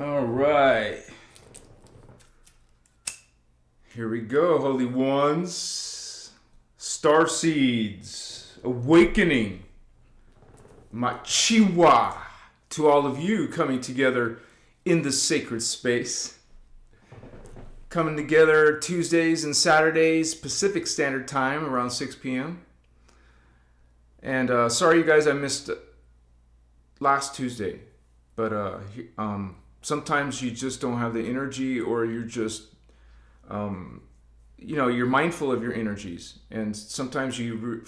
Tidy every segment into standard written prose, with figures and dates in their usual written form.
All right. Here we go, Holy Ones. Starseeds. Awakening. Machiwa. To all of you coming together in the sacred space. Coming together Tuesdays and Saturdays, Pacific Standard Time, around 6 p.m. And sorry, you guys, I missed last Tuesday. But sometimes you just don't have the energy, or you're just, you're mindful of your energies. And sometimes you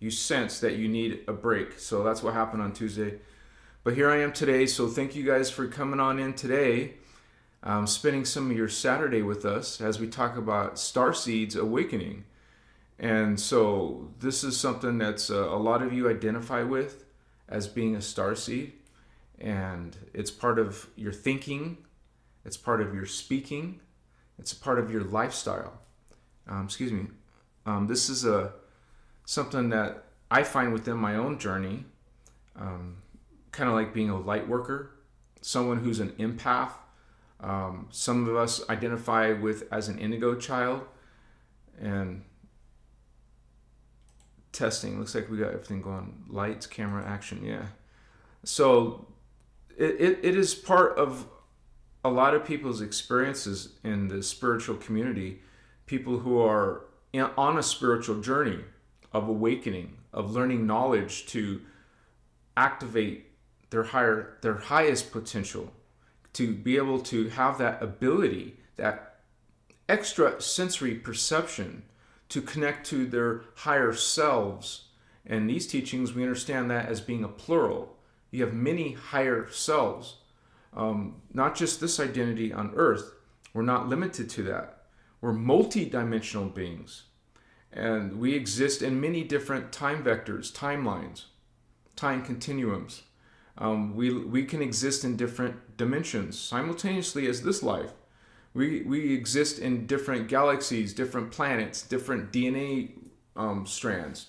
sense that you need a break. So that's what happened on Tuesday. But here I am today. So thank you guys for coming on in today. Spending some of your Saturday with us as we talk about Starseed's awakening. And so this is something that's a lot of you identify with as being a starseed. And it's part of your thinking, it's part of your speaking, it's a part of your lifestyle. This is something that I find within my own journey, kind of like being a light worker, someone who's an empath. Some of us identify with as an indigo child. And testing, looks like we got everything going. Lights, camera, action, yeah. So it is part of a lot of people's experiences in the spiritual community. People who are on a spiritual journey of awakening, of learning knowledge to activate their highest potential, to be able to have that ability, that extra sensory perception to connect to their higher selves. And these teachings, we understand that as being a plural. You have many higher selves, not just this identity on earth. We're not limited to that. We're multi-dimensional beings. And we exist in many different time vectors, timelines, time continuums. We can exist in different dimensions simultaneously as this life. We exist in different galaxies, different planets, different DNA strands,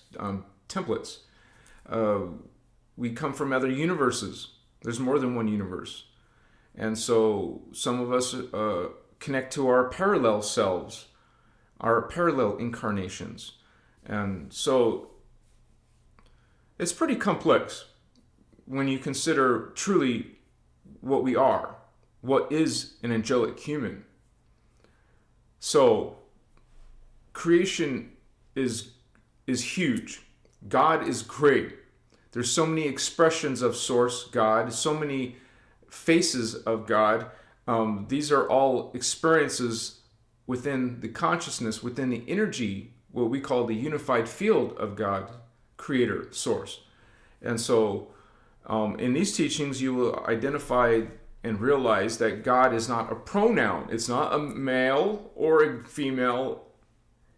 templates. We come from other universes. There's more than one universe. And so some of us connect to our parallel selves, our parallel incarnations. And so it's pretty complex when you consider truly what we are. What is an angelic human? So creation is huge. God is great. There's so many expressions of Source God, so many faces of God. These are all experiences within the consciousness, within the energy, what we call the unified field of God, Creator, Source. And so in these teachings, you will identify and realize that God is not a pronoun. It's not a male or a female.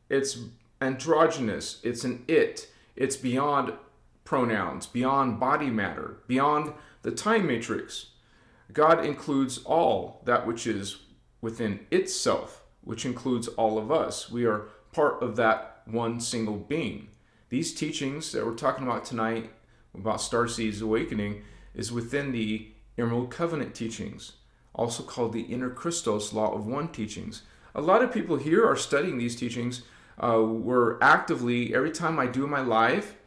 It's androgynous. It's an it. It's beyond pronouns, beyond body matter, beyond the time matrix. God includes all that which is within itself, which includes all of us. We are part of that one single being. These teachings that we're talking about tonight about Starseed's awakening is within the Emerald Covenant teachings, also called the innerchristos Law of One teachings. A lot of people here are studying these teachings. We're actively, every time I do my live,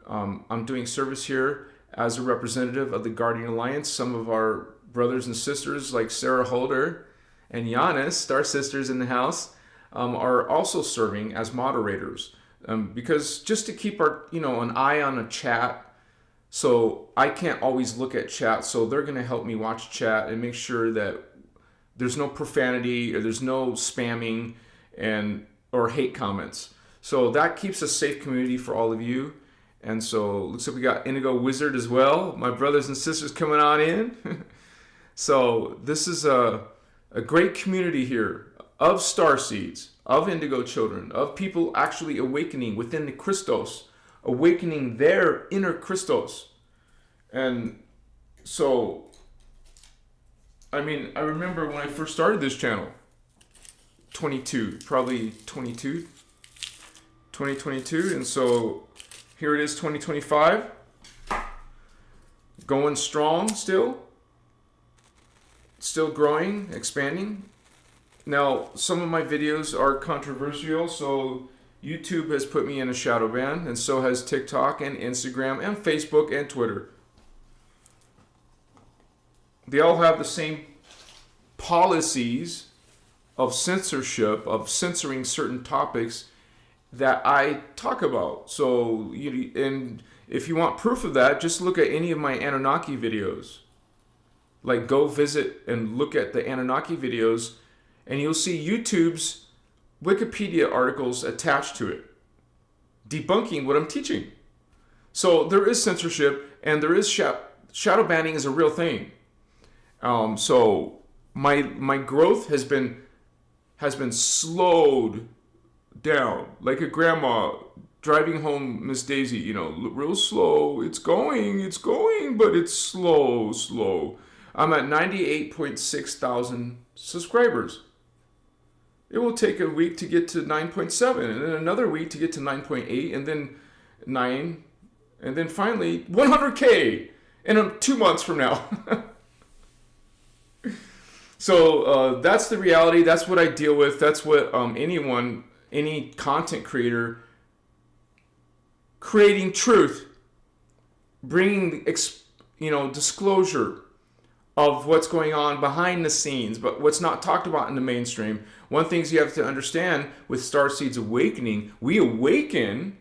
I'm doing service here as a representative of the Guardian Alliance. Some of our brothers and sisters like Sarah Holder and Giannis, Star Sisters in the house, are also serving as moderators. Because just to keep an eye on a chat, so I can't always look at chat, so they're going to help me watch chat and make sure that there's no profanity or there's no spamming or hate comments. So that keeps a safe community for all of you. And so looks like we got Indigo Wizard as well, my brothers and sisters coming on in. So this is a great community here of starseeds, of indigo children, of people actually awakening within the Christos, awakening their inner Christos. And so, I remember when I first started this channel, 2022, and so here it is, 2025, going strong still. still growing, expanding. Now, some of my videos are controversial, so YouTube has put me in a shadow ban, and so has TikTok and Instagram and Facebook and Twitter. They all have the same policies of censorship, of censoring certain topics that I talk about. So, and if you want proof of that, just look at any of my Anunnaki videos. Like, go visit and look at the Anunnaki videos, and you'll see YouTube's Wikipedia articles attached to it, debunking what I'm teaching. So there is censorship, and there is shadow banning is a real thing. So my growth has been slowed down, like a grandma driving home Miss Daisy, real slow. It's going, but it's slow. I'm at 98.6 thousand subscribers. It will take a week to get to 9.7, and then another week to get to 9.8, and then 9, and then finally 100K in 2 months from now. So that's the reality. That's what I deal with. That's what any content creator, creating truth, bringing disclosure of what's going on behind the scenes, but what's not talked about in the mainstream. One thing you have to understand with Starseed's awakening, we awaken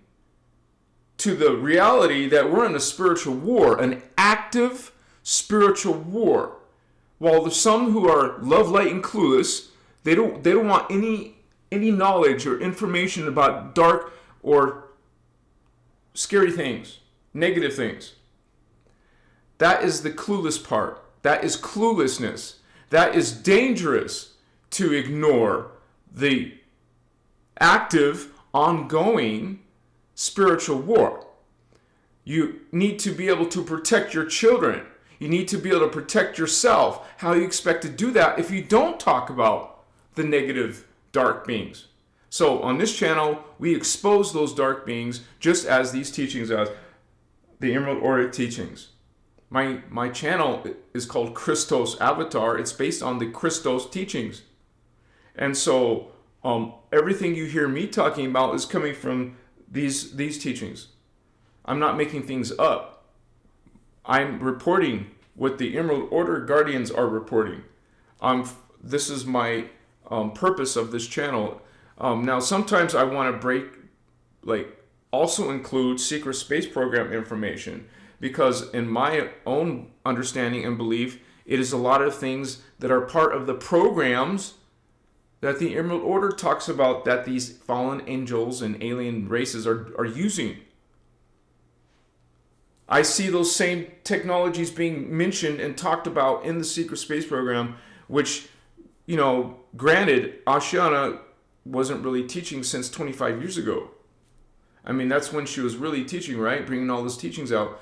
to the reality that we're in a spiritual war, an active spiritual war. While there's some who are love, light, and clueless, they don't want any knowledge or information about dark or scary things, negative things. That is the clueless part. That is cluelessness. That is dangerous to ignore the active, ongoing spiritual war. You need to be able to protect your children. You need to be able to protect yourself. How you expect to do that if you don't talk about the negative, dark beings? So on this channel, we expose those dark beings just as these teachings, as the Emerald Auric teachings. My channel is called Christos Avatar. It's based on the Christos teachings. And so everything you hear me talking about is coming from these teachings. I'm not making things up. I'm reporting what the Emerald Order Guardians are reporting. This is my purpose of this channel. Now, sometimes I want to also include secret space program information, because in my own understanding and belief, it is a lot of things that are part of the programs that the Emerald Order talks about, that these fallen angels and alien races are using. I see those same technologies being mentioned and talked about in the secret space program, which, granted, Ashiana wasn't really teaching since 25 years ago. I mean, that's when she was really teaching, right? Bringing all those teachings out.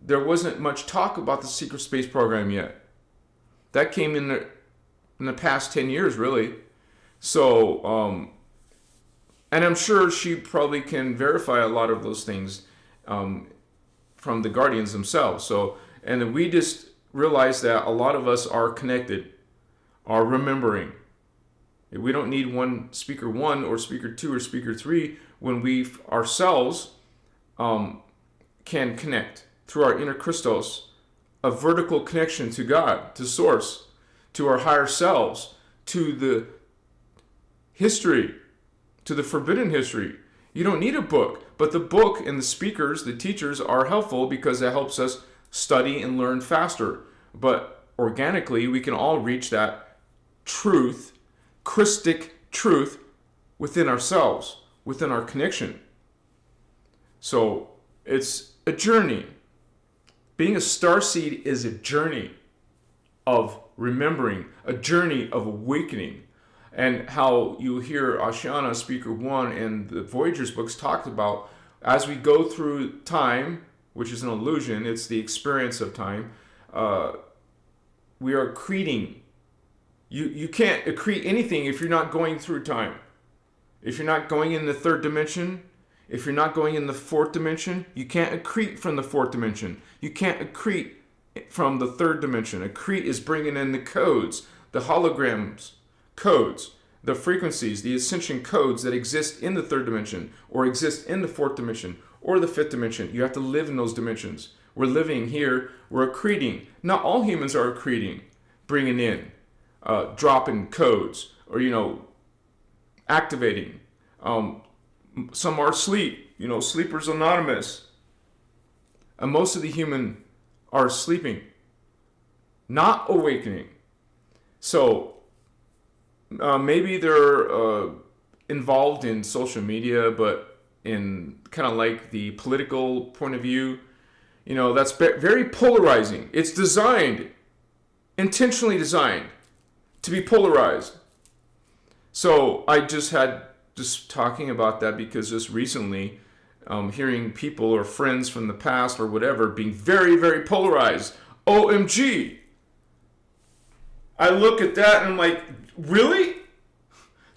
There wasn't much talk about the secret space program yet. That came in the past 10 years, really. So, and I'm sure she probably can verify a lot of those things from the Guardians themselves. So, and then we just realize that a lot of us are connected, are remembering. We don't need speaker one or speaker two or speaker three when we ourselves can connect through our innerchristos, a vertical connection to God, to Source, to our higher selves, to the history, to the forbidden history. You don't need a book, but the book and the speakers, the teachers, are helpful because it helps us study and learn faster. But organically, we can all reach that truth, Christic truth, within ourselves, within our connection. So it's a journey. Being a starseed is a journey of remembering, a journey of awakening. And how you hear Ashiana, Speaker 1, and the Voyagers books talked about, as we go through time, which is an illusion, it's the experience of time, we are accreting. You can't accrete anything if you're not going through time. If you're not going in the third dimension, if you're not going in the fourth dimension, you can't accrete from the fourth dimension. You can't accrete from the third dimension. A Crete is bringing in the codes, the holograms, codes, the frequencies, the ascension codes that exist in the third dimension or exist in the fourth dimension or the fifth dimension. You have to live in those dimensions. We're living here, we're accreting. Not all humans are accreting, bringing in, dropping codes, or, activating. Some are asleep, Sleepers Anonymous. And most of the human are sleeping, not awakening. So maybe they're involved in social media, but in kind of like the political point of view, that's very polarizing. It's intentionally designed to be polarized. So I just talking about that because just recently, hearing people or friends from the past or whatever being very, very polarized. OMG. I look at that and I'm like, really?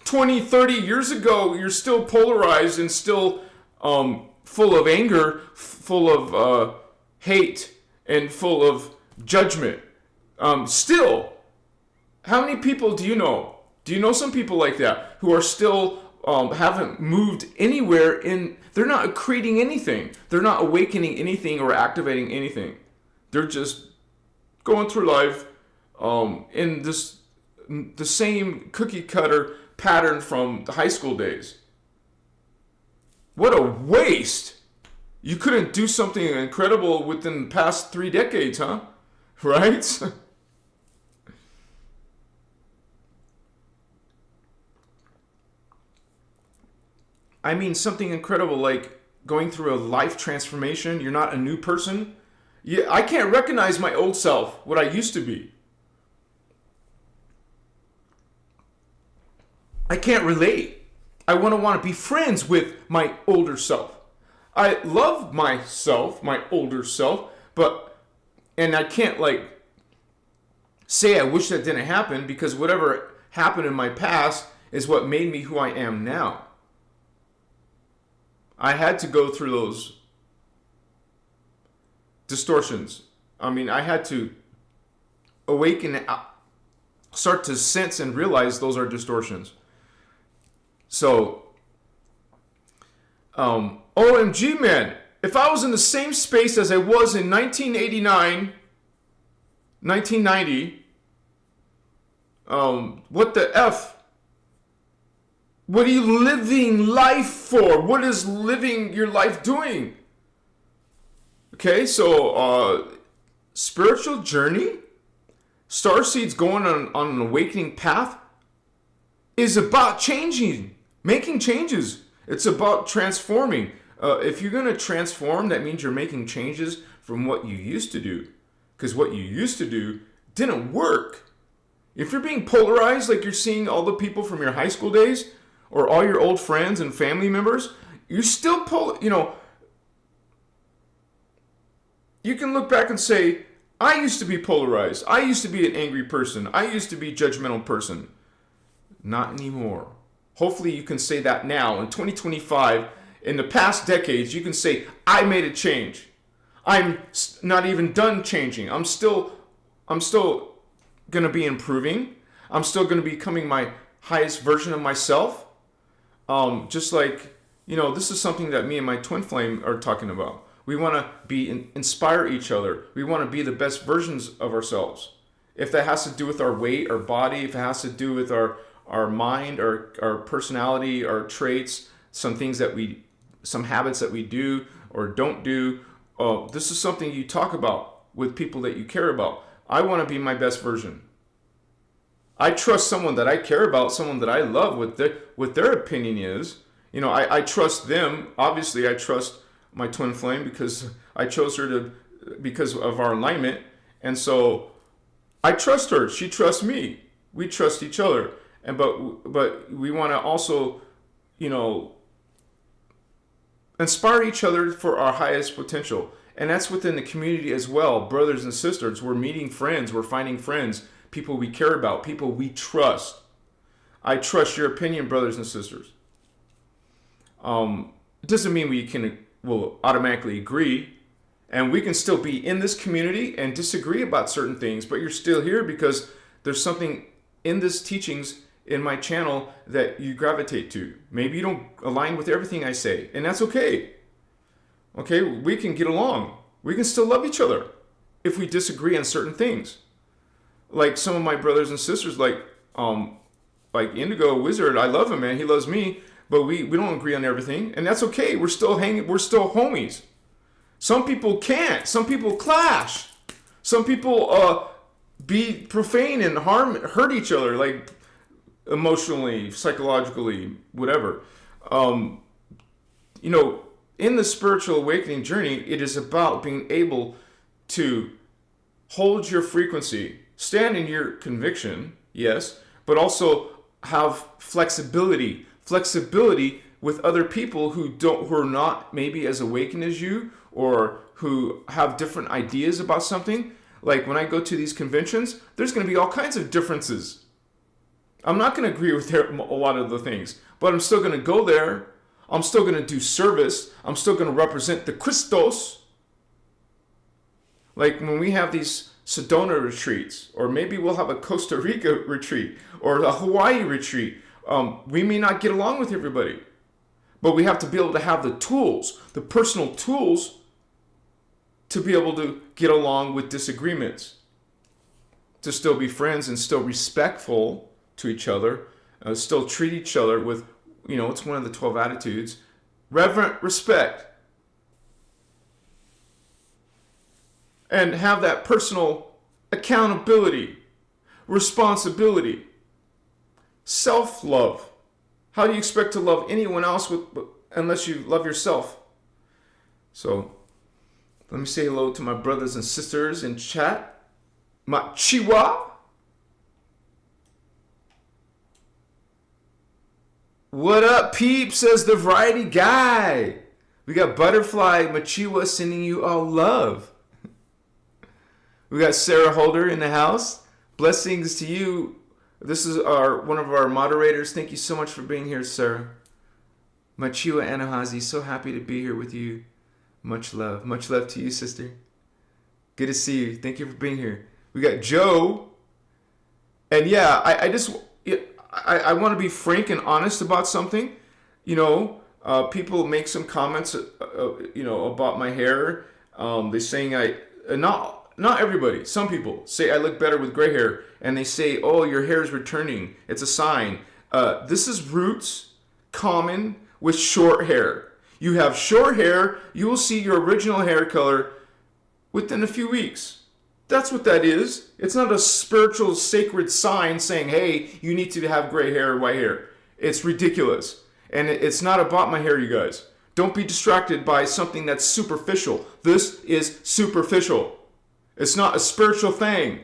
20, 30 years ago, you're still polarized and still full of anger, full of hate, and full of judgment. Still, how many people do you know? Do you know some people like that who are still haven't moved anywhere they're not creating anything. They're not awakening anything or activating anything. They're just going through life in the same cookie cutter pattern from the high school days. What a waste. You couldn't do something incredible within the past 3 decades, huh? Right? I mean, something incredible like going through a life transformation. You're not a new person. Yeah, I can't recognize my old self, what I used to be. I can't relate. I want to be friends with my older self. I love myself, my older self, and I can't say I wish that didn't happen, because whatever happened in my past is what made me who I am now. I had to go through those distortions. I mean, I had to awaken, start to sense and realize those are distortions. So, OMG, man, if I was in the same space as I was in 1989, 1990, what the F? What are you living life for? What is living your life doing? Okay, so spiritual journey, Starseed's going on an awakening path, is about changing, making changes. It's about transforming. If you're going to transform, that means you're making changes from what you used to do. Because what you used to do didn't work. If you're being polarized, like you're seeing all the people from your high school days, or all your old friends and family members, you're still you can look back and say, I used to be polarized. I used to be an angry person. I used to be a judgmental person. Not anymore. Hopefully you can say that now in 2025. In the past decades, you can say, I made a change. I'm not even done changing. I'm still going to be improving. I'm still going to be becoming my highest version of myself. Just like, this is something that me and my twin flame are talking about. We want to inspire each other. We want to be the best versions of ourselves. If that has to do with our weight, our body, if it has to do with our mind, our personality, our traits, some habits that we do or don't do, this is something you talk about with people that you care about. I want to be my best version. I trust someone that I care about, someone that I love, what their opinion is. I trust them. Obviously, I trust my twin flame because I chose her because of our alignment. And so I trust her. She trusts me. We trust each other. But we want to also, inspire each other for our highest potential. And that's within the community as well. Brothers and sisters, we're meeting friends. We're finding friends. People we care about, people we trust. I trust your opinion, brothers and sisters. It doesn't mean will automatically agree, And we can still be in this community and disagree about certain things, but you're still here because there's something in this teachings in my channel that you gravitate to. Maybe you don't align with everything I say, and that's okay. Okay, we can get along. We can still love each other if we disagree on certain things. Like some of my brothers and sisters, like Indigo Wizard, I love him, man. He loves me, but we don't agree on everything, and that's okay. We're still hanging. We're still homies. Some people can't. Some people clash. Some people be profane and hurt each other, like emotionally, psychologically, whatever. In the spiritual awakening journey, it is about being able to hold your frequency, stand in your conviction, yes, but also have flexibility with other people who are not maybe as awakened as you, or who have different ideas about something. Like when I go to these conventions, there's going to be all kinds of differences. I'm not going to agree with a lot of the things, but I'm still going to go there. I'm still going to do service. I'm still going to represent the Christos. Like when we have these Sedona retreats, or maybe we'll have a Costa Rica retreat, or a Hawaii retreat. We may not get along with everybody, but we have to be able to have the tools, the personal tools, to be able to get along with disagreements, to still be friends and still respectful to each other, still treat each other with, it's one of the 12 attitudes, reverent respect, and have that personal accountability, responsibility, self-love. How do you expect to love anyone else unless you love yourself? So, let me say hello to my brothers and sisters in chat. Machiwa. What up, peep? Says the variety guy. We got Butterfly Machiwa sending you all love. We got Sarah Holder in the house. Blessings to you. This is one of our moderators. Thank you so much for being here, Sarah. Machiwa Anahazi, so happy to be here with you. Much love. Much love to you, sister. Good to see you. Thank you for being here. We got Joe. And yeah, I want to be frank and honest about something. People make some comments, about my hair. They're saying not everybody. Some people say I look better with gray hair, and they say, "Oh, your hair is returning. It's a sign." This is roots common with short hair. You have short hair, you will see your original hair color within a few weeks. That's what that is. It's not a spiritual sacred sign saying, "Hey, you need to have gray hair or white hair." It's ridiculous. And it's not about my hair, you guys. Don't be distracted by something that's superficial. This is superficial. It's not a spiritual thing.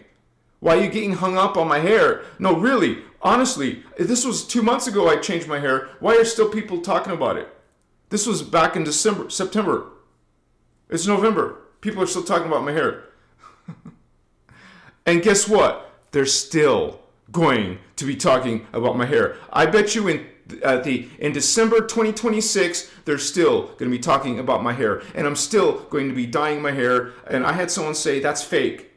Why are you getting hung up on my hair? No, really, honestly, if this was 2 months ago I changed my hair, why are still people talking about it? This was back in September. It's November. People are still talking about my hair. And guess what? They're still going to be talking about my hair. I bet you in December 2026, they're still going to be talking about my hair. And I'm still going to be dyeing my hair. And I had someone say, that's fake.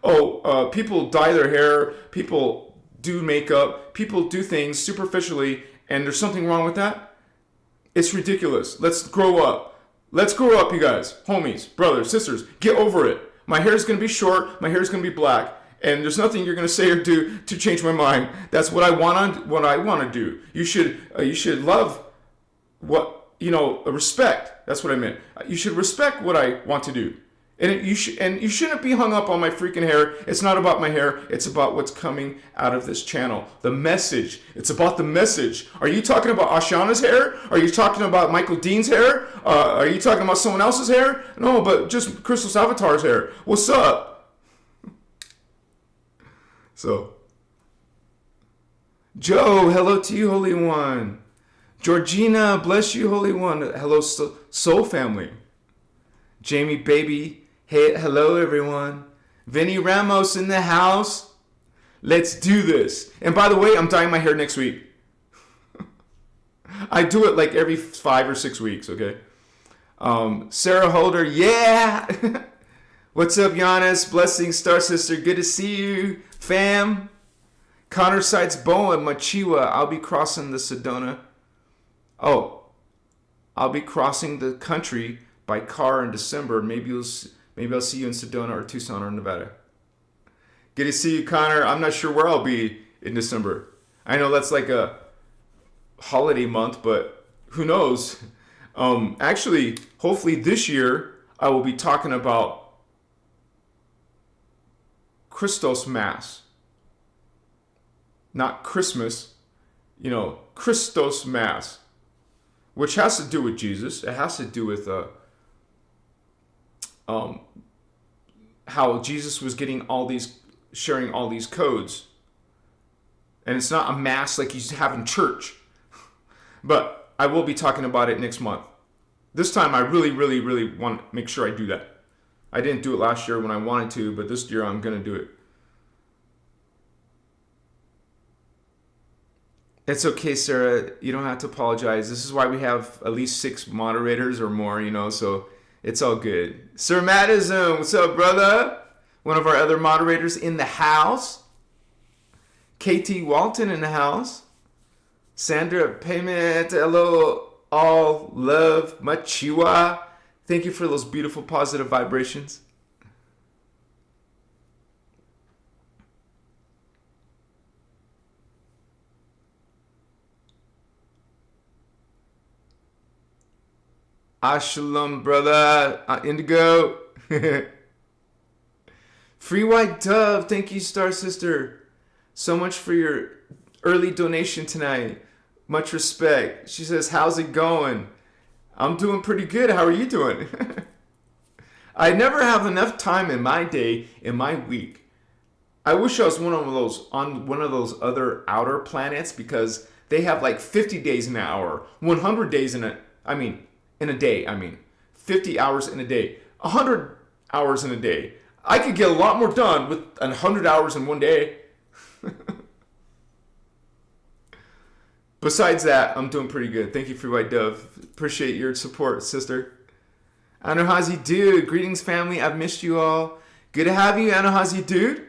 People dye their hair. People do makeup. People do things superficially. And there's something wrong with that? It's ridiculous. Let's grow up. Let's grow up, you guys. Homies, brothers, sisters. Get over it. My hair is going to be short. My hair is going to be black. And there's nothing you're going to say or do to change my mind. That's what I want to do. You should love respect. That's what I meant. You should respect what I want to do. And you shouldn't be hung up on my freaking hair. It's not about my hair. It's about what's coming out of this channel. The message. It's about the message. Are you talking about Ashana's hair? Are you talking about Michael Dean's hair? Are you talking about someone else's hair? No, but just Christos Avatar's hair. What's up? So, Joe, hello to you, Holy One. Georgina, bless you, Holy One. Hello, Soul Family. Jamie, baby. Hey, hello, everyone. Vinny Ramos in the house. Let's do this. And by the way, I'm dyeing my hair next week. I do it like every 5 or 6 weeks, okay? Sarah Holder, yeah. What's up, Giannis? Blessings, Star Sister. Good to see you, fam. Connor Sites Boa, Machiwa. I'll be crossing the Sedona. Oh, I'll be crossing the country by car in December. Maybe I'll see you in Sedona or Tucson or Nevada. Good to see you, Connor. I'm not sure where I'll be in December. I know that's like a holiday month, but who knows? Actually, hopefully this year I will be talking about Christos Mass. Not Christmas, Christos Mass, which has to do with Jesus. It has to do with how Jesus was sharing all these codes. And it's not a mass like you have in church. But I will be talking about it next month. This time I really, really, really want to make sure I do that. I didn't do it last year when I wanted to, but this year I'm going to do it. It's okay, Sarah. You don't have to apologize. This is why we have at least 6 moderators or more, so it's all good. Sir Madison, what's up, brother? One of our other moderators in the house. KT Walton in the house. Sandra Payment, hello, all love, machiwa. Thank you for those beautiful positive vibrations. Shalom, brother. Indigo. Free White Dove. Thank you, Star Sister. So much for your early donation tonight. Much respect. She says, how's it going? I'm doing pretty good. How are you doing? I never have enough time in my day, in my week. I wish I was on one of those other outer planets, because they have like 50 days in an hour, 100 days in a day, 50 hours in a day, 100 hours in a day. I could get a lot more done with 100 hours in one day. Besides that, I'm doing pretty good. Thank you, Free White Dove. Appreciate your support, sister. Anahazi Dude, greetings, family. I've missed you all. Good to have you, Anahazi Dude.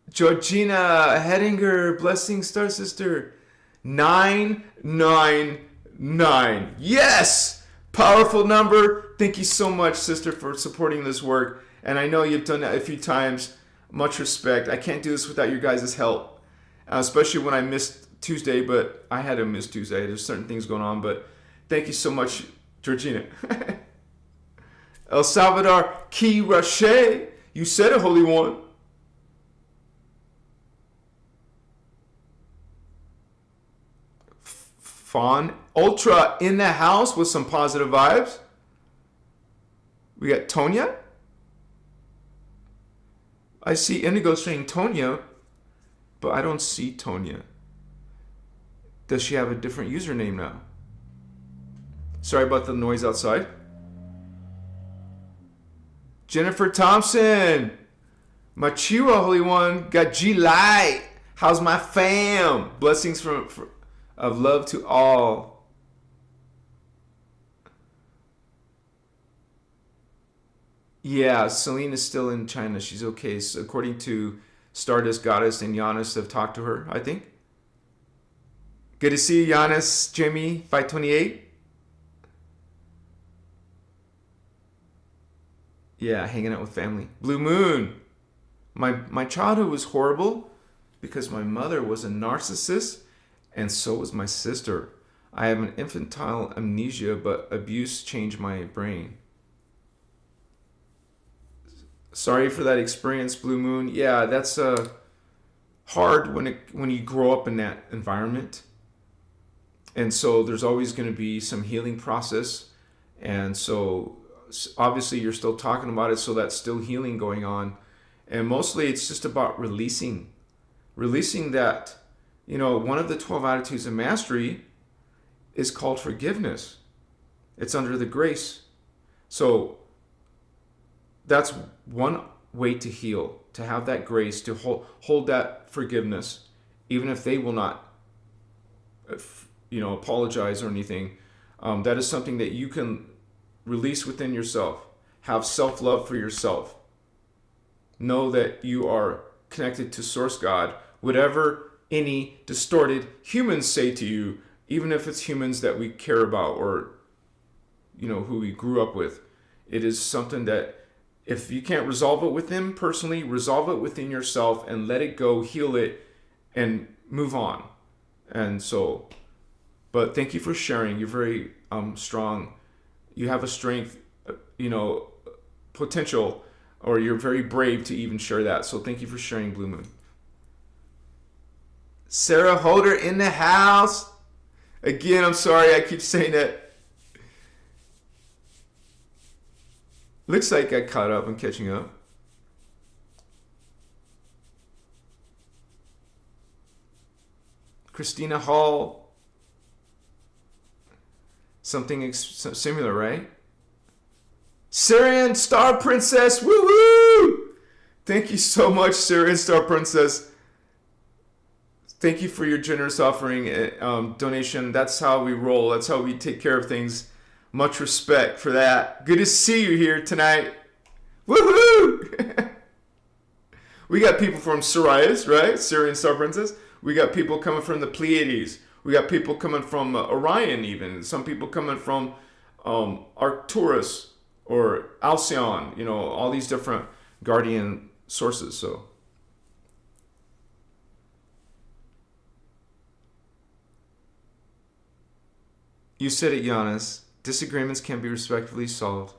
Georgina Hedinger, blessings, Star Sister. 999. Yes! Powerful number. Thank you so much, sister, for supporting this work. And I know you've done that a few times. Much respect. I can't do this without your guys' help. Especially when I missed Tuesday, but I had to miss Tuesday. There's certain things going on, but thank you so much, Georgina. El Salvador Key Roche. You said it, Holy One. Fawn Ultra in the house with some positive vibes. We got Tonya. I see Indigo saying Tonya, but I don't see Tonya. Does she have a different username now? Sorry about the noise outside. Jennifer Thompson. Machiwa, Holy One. Got G Light. How's my fam? Blessings of love to all. Yeah, Celine is still in China. She's okay. So according to Stardust Goddess and Giannis have talked to her, I think. Good to see you, Giannis, Jimmy, 528. Yeah, hanging out with family. Blue Moon. My childhood was horrible because my mother was a narcissist. And so was my sister. I have an infantile amnesia, but abuse changed my brain. Sorry for that experience, Blue Moon. Yeah, that's hard when you grow up in that environment. And so there's always going to be some healing process. And so obviously you're still talking about it, so that's still healing going on. And mostly it's just about releasing that. One of the 12 attitudes of mastery is called forgiveness. It's under the grace. So that's one way to heal. to have that grace, to hold that forgiveness, even if they will not, apologize or anything. That is something that you can release within yourself. Have self-love for yourself. Know that you are connected to Source God. Whatever any distorted humans say to you, even if it's humans that we care about or, who we grew up with, it is something that if you can't resolve it with them personally, resolve it within yourself and let it go, heal it, and move on. And so, but thank you for sharing. You're very strong. You have a strength, potential, or you're very brave to even share that. So thank you for sharing, Blue Moon. Sarah Holder in the house. Again, I'm sorry I keep saying that. Looks like I caught up. I'm catching up. Christina Hall. Something similar, right? Syrian Star Princess. Woo woo! Thank you so much, Syrian Star Princess. Thank you for your generous offering, donation. That's how we roll. That's how we take care of things. Much respect for that. Good to see you here tonight. Woohoo! We got people from Sirius, right? Syrian Star Princess. We got people coming from the Pleiades. We got people coming from Orion even. Some people coming from Arcturus or Alcyon. All these different guardian sources. So. You said it, Giannis. Disagreements can be respectfully solved.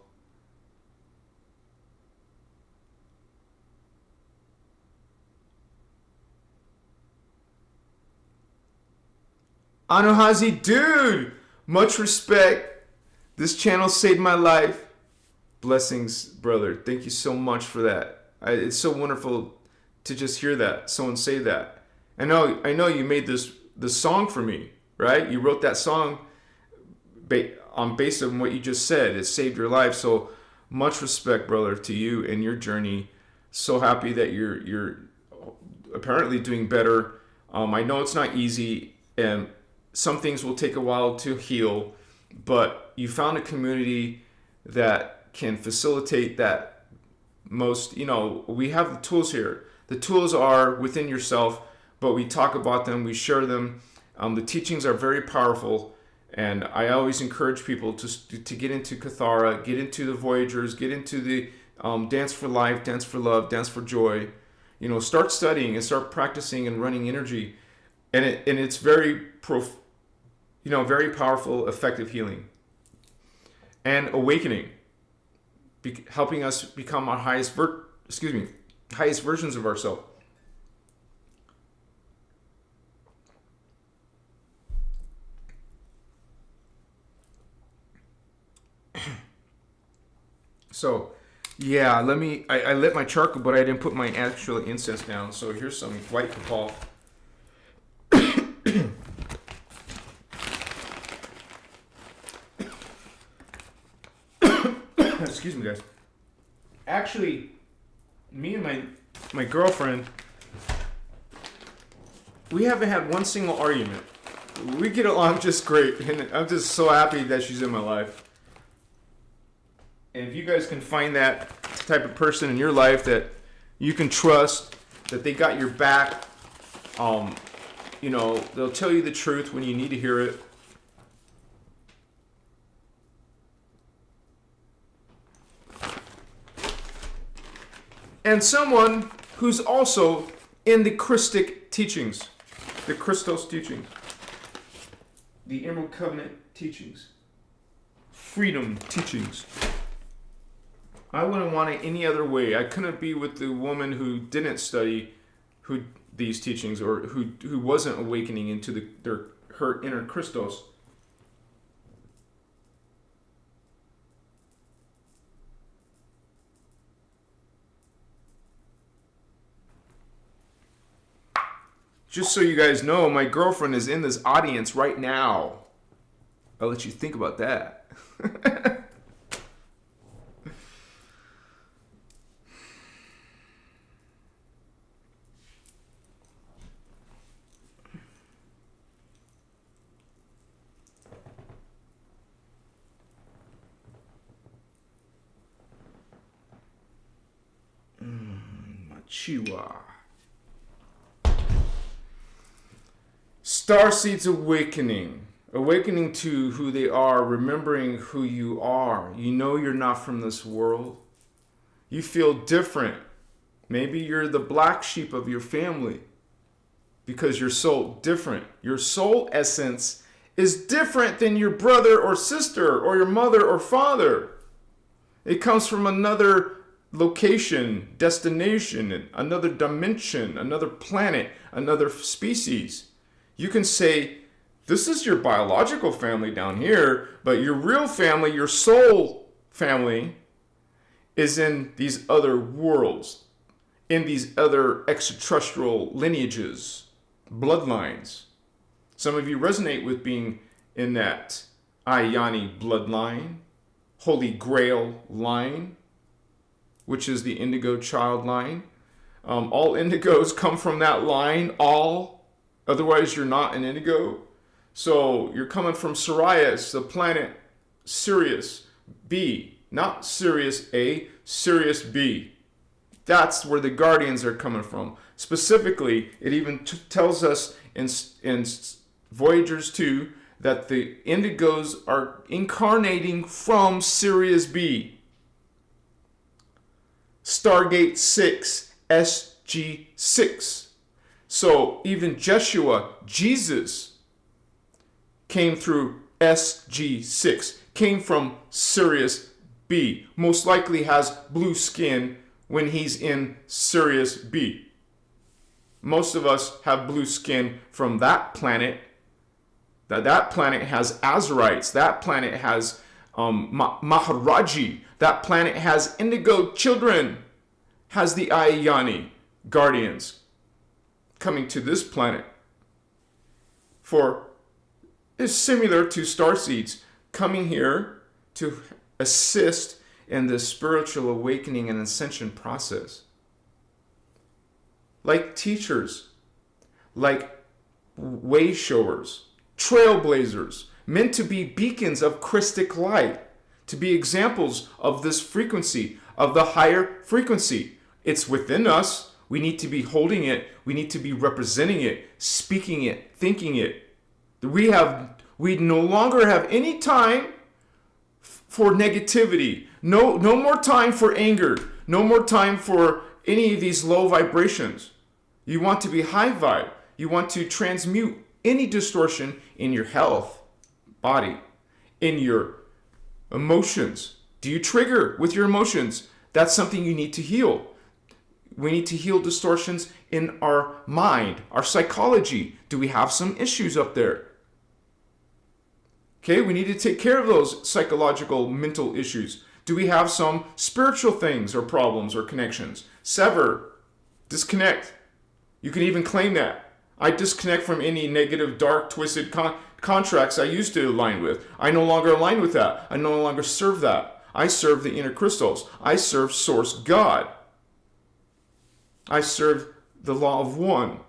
Anuhazi, dude! Much respect. This channel saved my life. Blessings, brother. Thank you so much for that. It's so wonderful to just hear that. Someone say that. I know you made this song for me, right? You wrote that song based on what you just said. It saved your life. So much respect, brother, to you and your journey. So happy that you're apparently doing better. I know it's not easy, and some things will take a while to heal, but you found a community that can facilitate that. Most, we have the tools here. The tools are within yourself, but we talk about them, we share them. The teachings are very powerful. And I always encourage people to get into Cathara, get into the Voyagers, get into the Dance for Life, Dance for Love, Dance for Joy. Start studying and start practicing and running energy, and it's very very powerful, effective healing and awakening, helping us become our highest versions of ourselves. So, yeah, I lit my charcoal, but I didn't put my actual incense down. So here's some white copal. Excuse me, guys. Actually, me and my girlfriend, we haven't had one single argument. We get along just great, and I'm just so happy that she's in my life. And if you guys can find that type of person in your life that you can trust, that they got your back, they'll tell you the truth when you need to hear it. And someone who's also in the Christic teachings, the Christos teachings, the Emerald Covenant teachings, freedom teachings. I wouldn't want it any other way. I couldn't be with the woman who didn't study these teachings, or who wasn't awakening into her inner Christos. Just so you guys know, my girlfriend is in this audience right now. I'll let you think about that. Yeshua. Starseed's awakening. Awakening to who they are, remembering who you are. You know you're not from this world. You feel different. Maybe you're the black sheep of your family because you're so different. Your soul essence is different than your brother or sister or your mother or father. It comes from another location, destination, another dimension, another planet, another species. You can say, this is your biological family down here, but your real family, your soul family, is in these other worlds, in these other extraterrestrial lineages, bloodlines. Some of you resonate with being in that Ayani bloodline, Holy Grail line, which is the indigo child line. All indigos come from that line, all. Otherwise, you're not an indigo. So you're coming from Sirius, the planet Sirius B, not Sirius A, Sirius B. That's where the guardians are coming from. Specifically, it even tells us in Voyagers 2 that the indigos are incarnating from Sirius B. Stargate 6, SG6. So even Jeshua, Jesus, came through SG6, came from Sirius B. Most likely has blue skin when he's in Sirius B. Most of us have blue skin from that planet. That planet has Azarites. That planet has Maharaji. That planet has indigo children. Has the Ayani guardians coming to this planet. For is similar to Starseeds coming here to assist in the spiritual awakening and ascension process. Like teachers, like way showers, trailblazers, meant to be beacons of Christic light, to be examples of this frequency, of the higher frequency. It's within us. We need to be holding it. We need to be representing it, speaking it, thinking it. We no longer have any time for negativity. No more time for anger. No more time for any of these low vibrations. You want to be high vibe. You want to transmute any distortion in your health, body, in your emotions. Do you trigger with your emotions? That's something you need to heal. We need to heal distortions in our mind, our psychology. Do we have some issues up there? Okay, we need to take care of those psychological, mental issues. Do we have some spiritual things or problems or connections? Sever, disconnect. You can even claim that. I disconnect from any negative, dark, twisted contracts I used to align with. I no longer align with that. I no longer serve that. I serve the innerchristos. I serve Source God. I serve the law of one.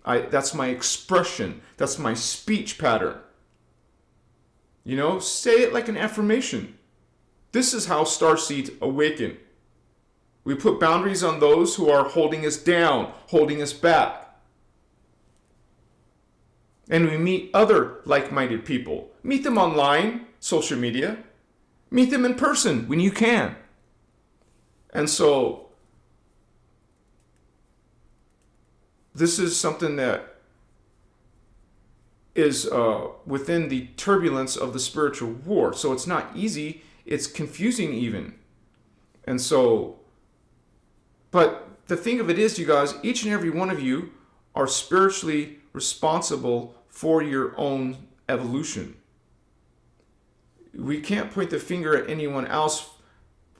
That's my expression. That's my speech pattern. You know, say it like an affirmation. This is how Starseeds awaken. We put boundaries on those who are holding us down, holding us back. And we meet other like-minded people. Meet them online, social media. Meet them in person when you can. And so, this is something that is within the turbulence of the spiritual war. So it's not easy, it's confusing even. And so, but the thing of it is, you guys, each and every one of you are spiritually responsible for your own evolution. We can't point the finger at anyone else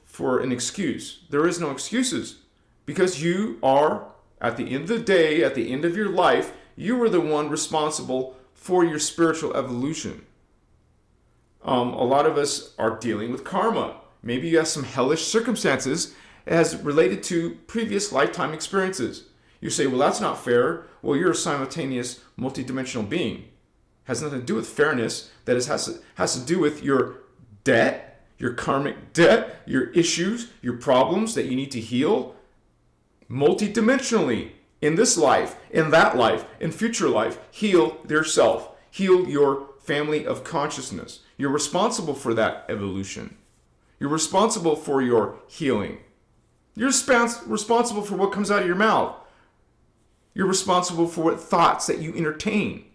for an excuse. There is no excuses, because you are, at the end of the day, at the end of your life, you are the one responsible for your spiritual evolution. A lot of us are dealing with karma. Maybe you have some hellish circumstances as related to previous lifetime experiences. You say, well, that's not fair. Well, you're a simultaneous multidimensional being. Has nothing to do with fairness. That has to do with your debt, your karmic debt, your issues, your problems that you need to heal. multidimensionally in this life, in that life, in future life. Heal their self. Heal your family of consciousness. You're responsible for that evolution. You're responsible for your healing. You're responsible for what comes out of your mouth. You're responsible for what thoughts that you entertain.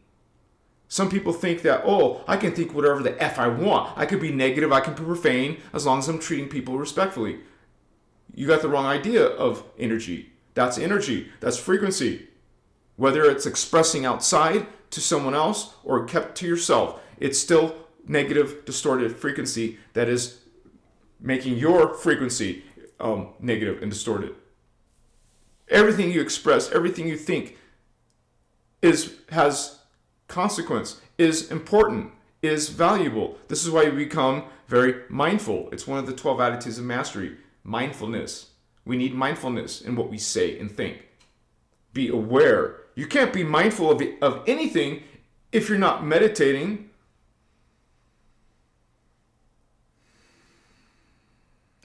Some people think that, oh, I can think whatever the F I want. I could be negative, I can be profane, as long as I'm treating people respectfully. You got the wrong idea of energy. That's energy. That's frequency. Whether it's expressing outside to someone else or kept to yourself, it's still negative, distorted frequency that is making your frequency negative and distorted. Everything you express, everything you think has consequence, is important, is valuable. This is why we become very mindful. It's one of the 12 attitudes of mastery. Mindfulness. We need mindfulness in what we say and think. Be aware. You can't be mindful of anything if you're not meditating.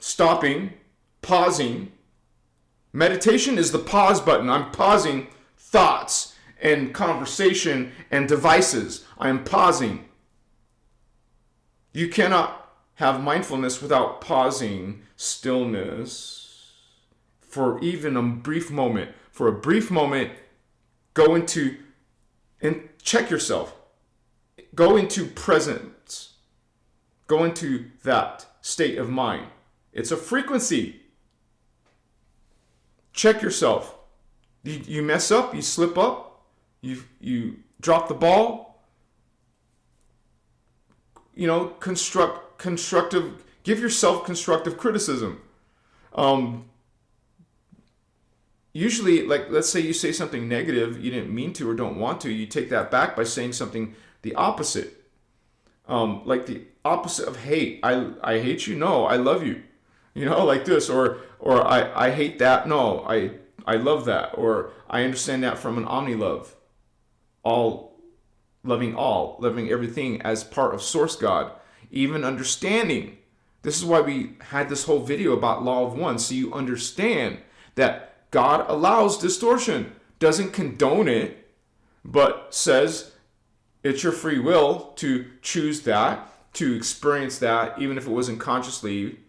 Stopping, pausing. Meditation is the pause button. I'm pausing thoughts and conversation and devices. I'm pausing. You cannot have mindfulness without pausing stillness for even a brief moment. For a brief moment, go into and check yourself. Go into presence. Go into that state of mind. It's a frequency. Check yourself. You mess up, you slip up, you drop the ball. You know, constructive, give yourself constructive criticism. Usually, like, let's say you say something negative you didn't mean to or don't want to, you take that back by saying something the opposite. Like the opposite of hate. I hate you. No, I love you. You know, like this, or I hate that. No, I love that, or I understand that from an omni-love. Loving everything as part of Source God. Even understanding. This is why we had this whole video about Law of One, so you understand that God allows distortion, doesn't condone it, but says it's your free will to choose that, to experience that, even if it wasn't consciously.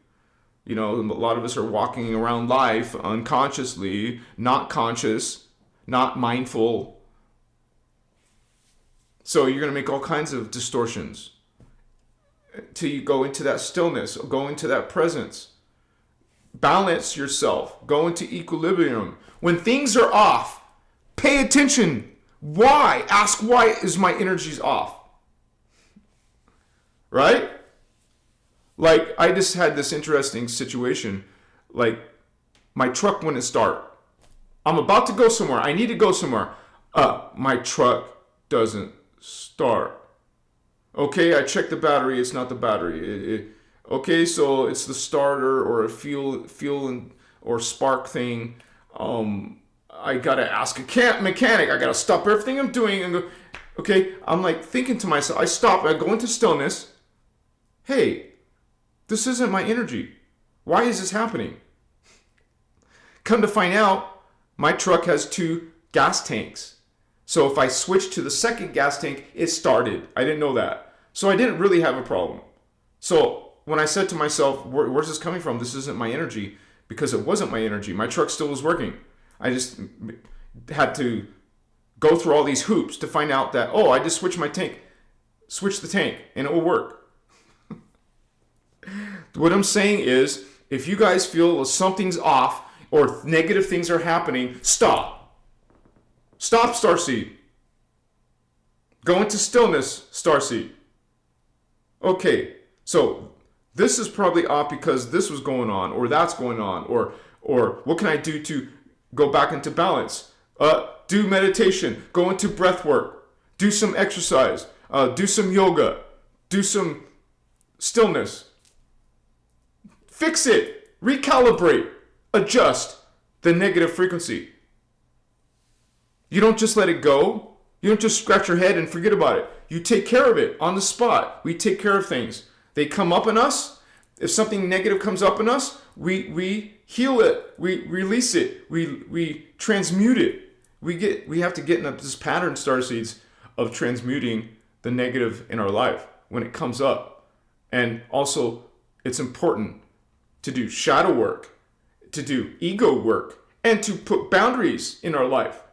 You know, a lot of us are walking around life unconsciously, not conscious, not mindful. So you're going to make all kinds of distortions till you go into that stillness, go into that presence. Balance yourself, go into equilibrium. When things are off, pay attention. Why? Ask, why is my energies off? Right? Like, I just had this interesting situation. Like, my truck wouldn't start. I'm about to go somewhere. I need to go somewhere. My truck doesn't start. Okay, I checked the battery. It's not the battery. Okay, so it's the starter or a fuel or spark thing. I gotta ask a mechanic. I gotta stop everything I'm doing and go. Okay, I'm like thinking to myself. I stop. I go into stillness. Hey, this isn't my energy. Why is this happening? Come to find out, my truck has 2 gas tanks. So if I switch to the second gas tank, it started. I didn't know that. So I didn't really have a problem. So when I said to myself, where's this coming from? This isn't my energy, because it wasn't my energy. My truck still was working. I just had to go through all these hoops to find out that, oh, I just switch the tank, and it will work. What I'm saying is, if you guys feel something's off or negative things are happening, stop. Stop, Starseed. Go into stillness, Starseed. Okay, so this is probably off because this was going on, or that's going on, or what can I do to go back into balance? Do meditation, go into breath work, do some exercise, do some yoga, do some stillness. Fix it, recalibrate, adjust the negative frequency. You don't just let it go. You don't just scratch your head and forget about it. You take care of it on the spot. We take care of things. They come up in us. If something negative comes up in us, we heal it. We release it. We transmute it. We have to get in this pattern, Starseeds, of transmuting the negative in our life when it comes up. And also, it's important to do shadow work, to do ego work, and to put boundaries in our life.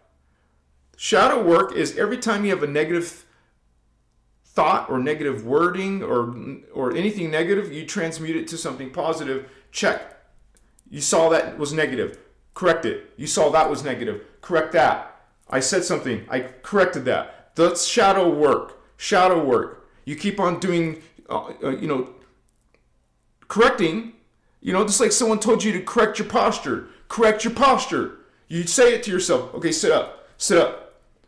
Shadow work is every time you have a negative thought or negative wording or anything negative, you transmute it to something positive. Check. You saw that was negative. Correct it. You saw that was negative. Correct that. I said something. I corrected that. That's shadow work. Shadow work. You keep on doing, correcting. Just like someone told you to correct your posture. Correct your posture. You say it to yourself. Okay, sit up. Sit up.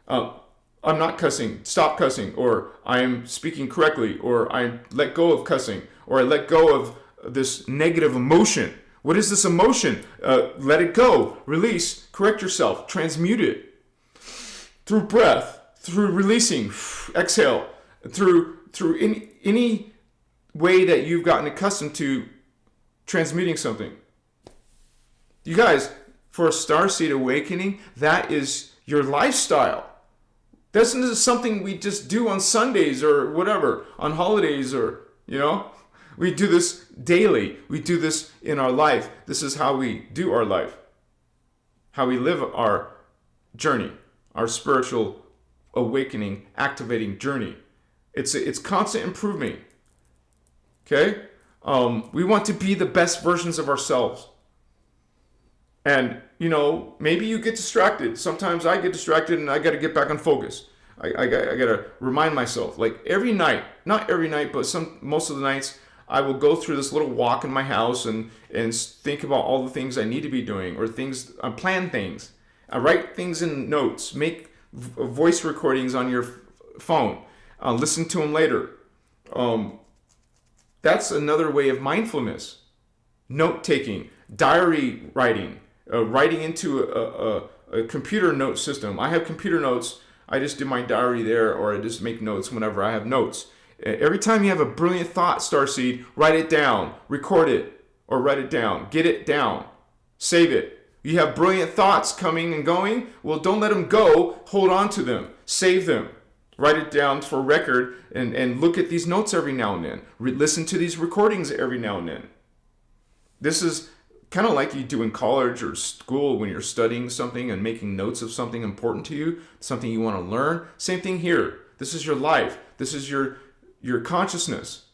I'm not cussing. Stop cussing. Or I am speaking correctly. Or I let go of cussing. Or I let go of this negative emotion. What is this emotion? Let it go. Release. Correct yourself. Transmute it. Through breath. Through releasing. Exhale. Through any way that you've gotten accustomed to transmuting something. You guys, for a Starseed awakening, that is your lifestyle. This isn't something we just do on Sundays or whatever, on holidays or, we do this daily. We do this in our life. This is how we do our life, how we live our journey, our spiritual awakening, activating journey. It's constant improvement. Okay? We want to be the best versions of ourselves. And, maybe you get distracted. Sometimes I get distracted and I got to get back on focus. I got to remind myself, like every night, not every night, but most of the nights, I will go through this little walk in my house and think about all the things I need to be doing or things, I plan things. I write things in notes, make voice recordings on your phone, listen to them later. That's another way of mindfulness. Note-taking, diary writing, writing into a computer note system. I have computer notes. I just do my diary there, or I just make notes whenever I have notes. Every time you have a brilliant thought, Starseed, write it down, record it, or write it down. Get it down. Save it. You have brilliant thoughts coming and going. Well, don't let them go. Hold on to them. Save them. Write it down for record and look at these notes every now and then. Listen to these recordings every now and then. This is kind of like you do in college or school when you're studying something and making notes of something important to you, something you want to learn. Same thing here. This is your life. This is your consciousness.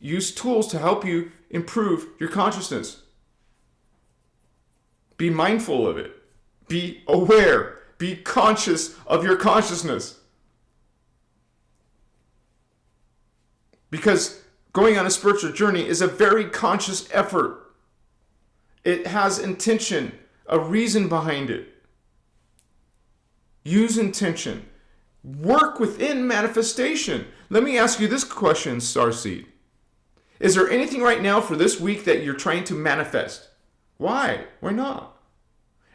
Use tools to help you improve your consciousness. Be mindful of it. Be aware. Be conscious of your consciousness. Because going on a spiritual journey is a very conscious effort. It has intention, a reason behind it. Use intention. Work within manifestation. Let me ask you this question, Starseed. Is there anything right now for this week that you're trying to manifest? Why? Why not?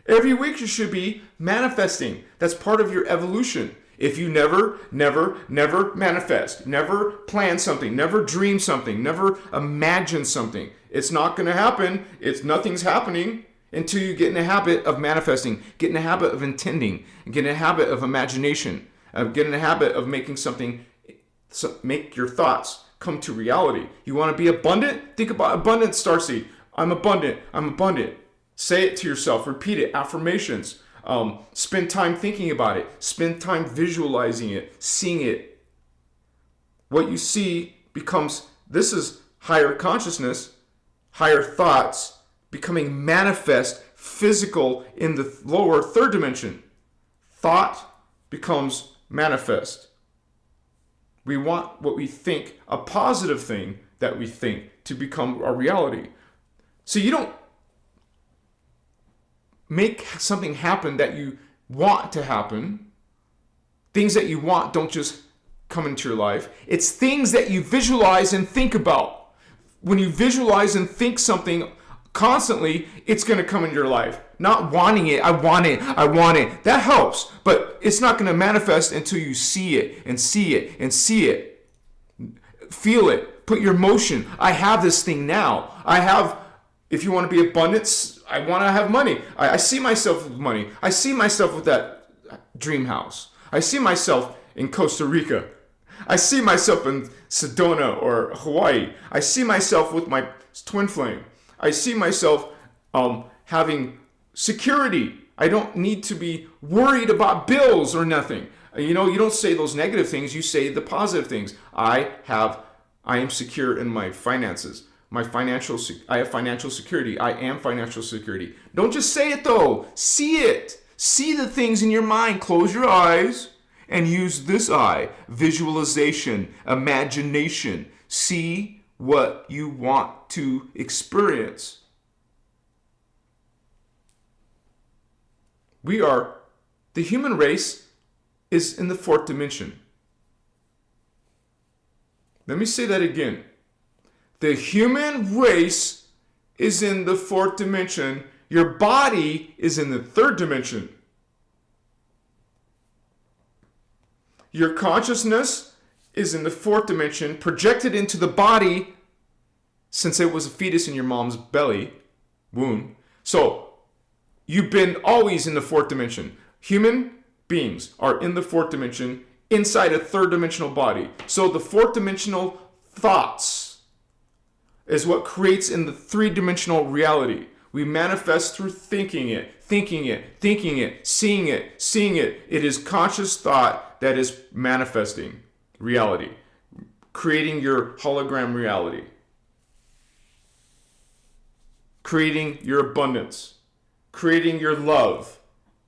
Every week you should be manifesting. That's part of your evolution. If you never manifest, never plan something, never dream something, never imagine something, it's not going to happen. Nothing's happening until you get in a habit of manifesting, get in a habit of intending, get in a habit of imagination, get in a habit of making something, make your thoughts come to reality. You want to be abundant? Think about abundance, Starseed. I'm abundant. I'm abundant. Say it to yourself. Repeat it. Affirmations. Spend time thinking about it. Spend time visualizing it, seeing it. What you see becomes, this is higher consciousness, higher thoughts, becoming manifest, physical in the lower third dimension. Thought becomes manifest. We want what we think, a positive thing that we think, to become a reality. So you don't make something happen that you want to happen. Things that you want don't just come into your life. It's things that you visualize and think about. When you visualize and think something constantly, it's going to come into your life. Not wanting it, I want it, I want it. That helps, but it's not going to manifest until you see it and see it and see it. Feel it. put your motion. I have this thing now. I have, if you want to be abundance, I want to have money. I see myself with money. I see myself with that dream house. I see myself in Costa Rica. I see myself in Sedona or Hawaii. I see myself with my twin flame. I see myself having security. I don't need to be worried about bills or nothing. You know, you don't say those negative things, you say the positive things. I am secure in my finances. I have financial security. I am financial security. Don't just say it though. See it. See the things in your mind. Close your eyes and use this eye. Visualization, imagination. See what you want to experience. The human race is in the fourth dimension. Let me say that again. The human race is in the fourth dimension. Your body is in the third dimension. Your consciousness is in the fourth dimension, projected into the body since it was a fetus in your mom's belly, womb. So you've been always in the fourth dimension. Human beings are in the fourth dimension inside a third dimensional body. So the fourth dimensional thoughts is what creates in the three-dimensional reality. We manifest through thinking it, seeing it. It is conscious thought that is manifesting reality, creating your hologram reality, creating your abundance, creating your love,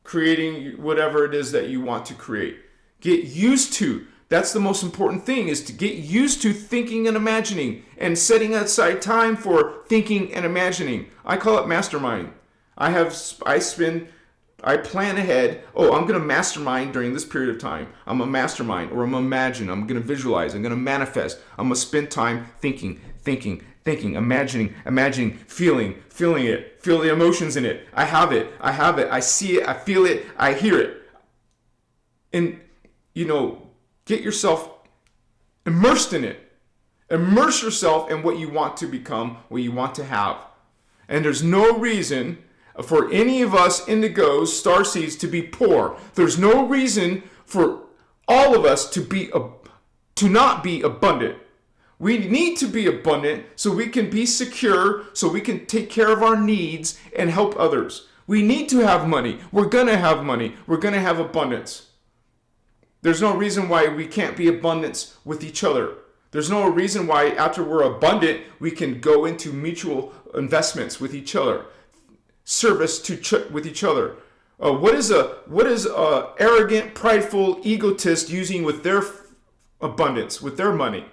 creating whatever it is that you want to create. Get used to. That's the most important thing, is to get used to thinking and imagining and setting aside time for thinking and imagining. I call it mastermind. I plan ahead. Oh, I'm going to mastermind during this period of time. I'm a mastermind, or I'm going to imagine. I'm going to visualize. I'm going to manifest. I'm going to spend time thinking, imagining, feeling it, feel the emotions in it. I have it. I see it. I feel it. I hear it. And, get yourself immersed in it. Immerse yourself in what you want to become, what you want to have. And there's no reason for any of us indigos, starseeds, to be poor. There's no reason for all of us to not be abundant. We need to be abundant so we can be secure, so we can take care of our needs and help others. We need to have money. We're going to have money. We're going to have abundance. There's no reason why we can't be abundance with each other. There's no reason why after we're abundant, we can go into mutual investments with each other, service with each other. What is a arrogant, prideful egotist using with their abundance, with their money?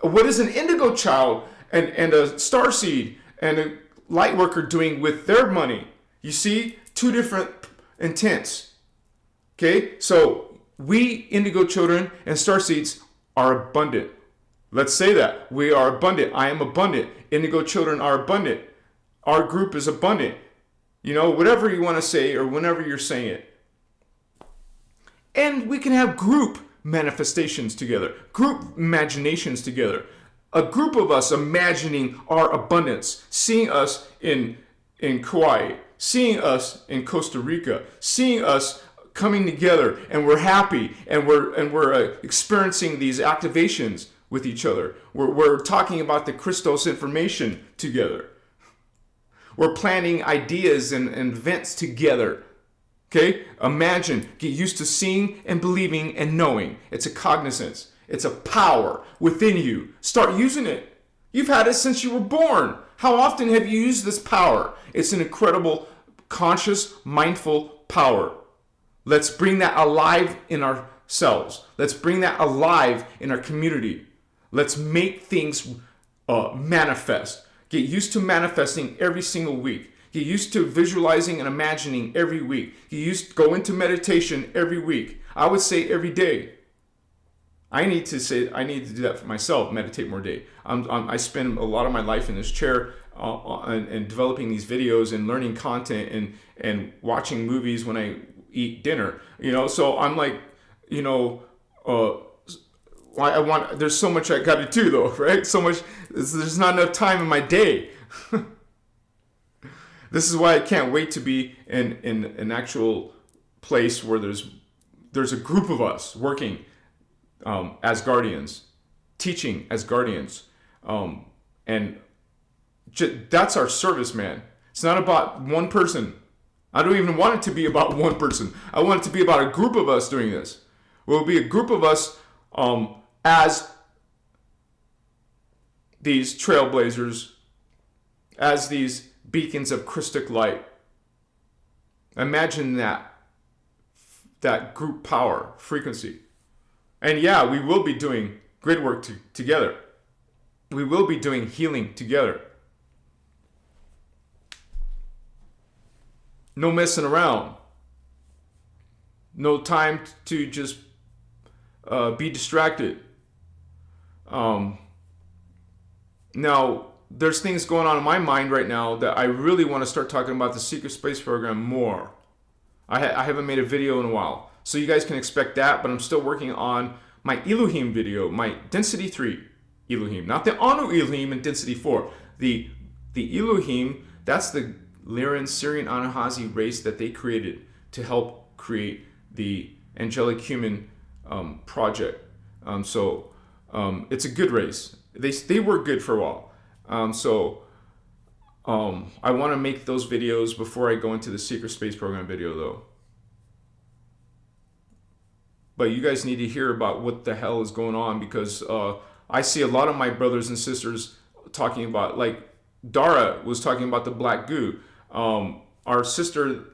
What is an indigo child and a starseed and a lightworker doing with their money? You see, two different intents. Okay, so we indigo children and starseeds are abundant. Let's say that. We are abundant. I am abundant. Indigo children are abundant. Our group is abundant. Whatever you want to say or whenever you're saying it. And we can have group manifestations together, group imaginations together. A group of us imagining our abundance, seeing us in Kauai, seeing us in Costa Rica, seeing us coming together, and we're happy, and we're experiencing these activations with each other. We're talking about the Christos information together. We're planning ideas and events together. Okay? Imagine, get used to seeing and believing and knowing. It's a cognizance. It's a power within you. Start using it. You've had it since you were born. How often have you used this power? It's an incredible, conscious, mindful power. Let's bring that alive in ourselves. Let's bring that alive in our community. Let's make things manifest. Get used to manifesting every single week. Get used to visualizing and imagining every week. Get used to go into meditation every week. I would say every day. I need to do that for myself, meditate more day. I spend a lot of my life in this chair and developing these videos and learning content and watching movies when I eat dinner. So I'm like, there's so much I got to do though, right? So much, there's not enough time in my day. This is why I can't wait to be in an actual place where there's a group of us working as guardians, teaching as guardians, and that's our service, man. It's not about one person. I don't even want it to be about one person. I want it to be about a group of us doing this. We'll be a group of us as these trailblazers, as these beacons of Christic light. Imagine that group power, frequency. And yeah, we will be doing grid work together. We will be doing healing together. No messing around. No time to just be distracted. Now, there's things going on in my mind right now that I really want to start talking about the Secret Space Program more. I haven't made a video in a while, so you guys can expect that, but I'm still working on my Elohim video, my Density 3 Elohim, not the Anu Elohim in Density 4. The Elohim, that's the Lyran Syrian Anahazi race that they created to help create the angelic human project. So it's a good race. They were good for a while. I want to make those videos before I go into the Secret Space Program video, though. But you guys need to hear about what the hell is going on, because I see a lot of my brothers and sisters talking about, like Dara was talking about the black goo. Our sister